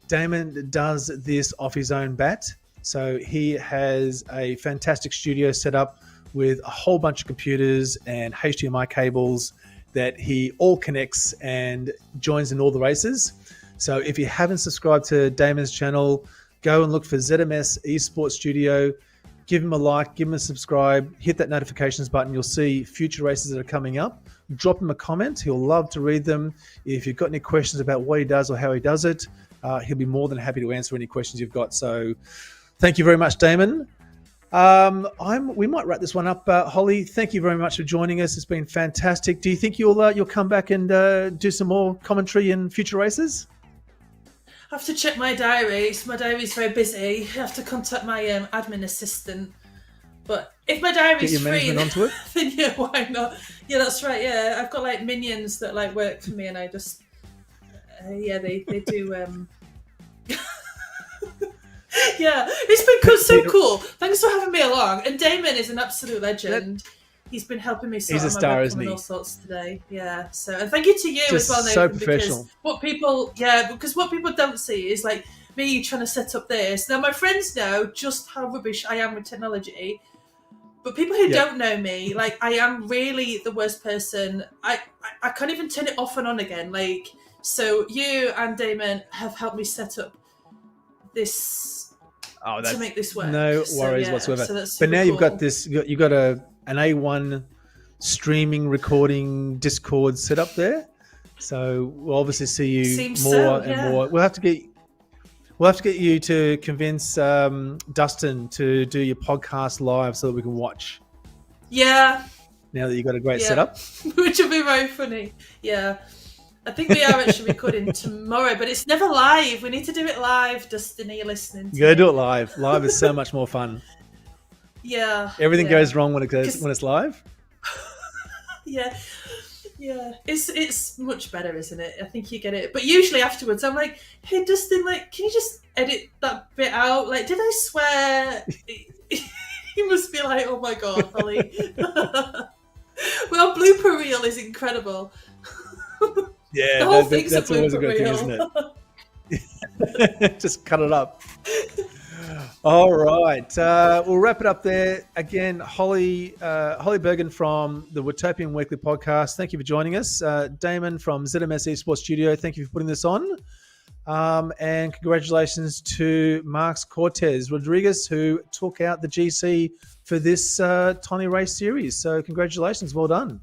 Damon does this off his own bat, so he has a fantastic studio set up with a whole bunch of computers and HDMI cables that he all connects and joins in all the races. So if you haven't subscribed to Damon's channel, go and look for ZMS Esports Studio. Give him a like, give him a subscribe, hit that notifications button. You'll see future races that are coming up. Drop him a comment. He'll love to read them. If you've got any questions about what he does or how he does it, he'll be more than happy to answer any questions you've got. So thank you very much, Damon. We might wrap this one up. Holly, thank you very much for joining us. It's been fantastic. Do you think you'll come back and do some more commentary in future races? I have to check my diary. My diary's very busy. I have to contact my admin assistant. But if my diary's free, onto it? then yeah, why not? Yeah, that's right. Yeah, I've got like minions that like work for me, and I just they do. Yeah, it's been so cool. Thanks for having me along. And Damon is an absolute legend. He's been helping me sort out my webcam and all sorts today. Yeah, so and thank you to you as well, Nathan. So professional. Because what people don't see is like me trying to set up this. Now my friends know just how rubbish I am with technology, but people who don't know me, like I am really the worst person. I can't even turn it off and on again. Like so, you and Damon have helped me set up this. To make this work. No worries whatsoever. So but now you've got this. You've got an A1 streaming recording Discord set up there. So we'll obviously see you more and more. We'll have to get you to convince Dustin to do your podcast live so that we can watch. Yeah, now that you've got a great Yeah. setup. Which will be very funny. Yeah. I think we are actually recording tomorrow, but it's never live. We need to do it live. Dustin, are you listening? You got to do it live. Live is so much more fun. Yeah. Everything goes wrong when it's live. Yeah. Yeah. It's much better, isn't it? I think you get it. But usually afterwards, I'm like, hey, Dustin, like, can you just edit that bit out? Like, did I swear? He must be like, oh my God, Holly. Well, blooper reel is incredible. Yeah, the whole thing's that's a always a blooper good reel. thing, isn't it? Just cut it up. All right, we'll wrap it up there. Again, Holly Bergen from the Witopian Weekly Podcast. Thank you for joining us. Damon from ZMS Esports Studio. Thank you for putting this on. And congratulations to Marks Cortez Rodriguez, who took out the GC for this tiny race series. So congratulations, well done.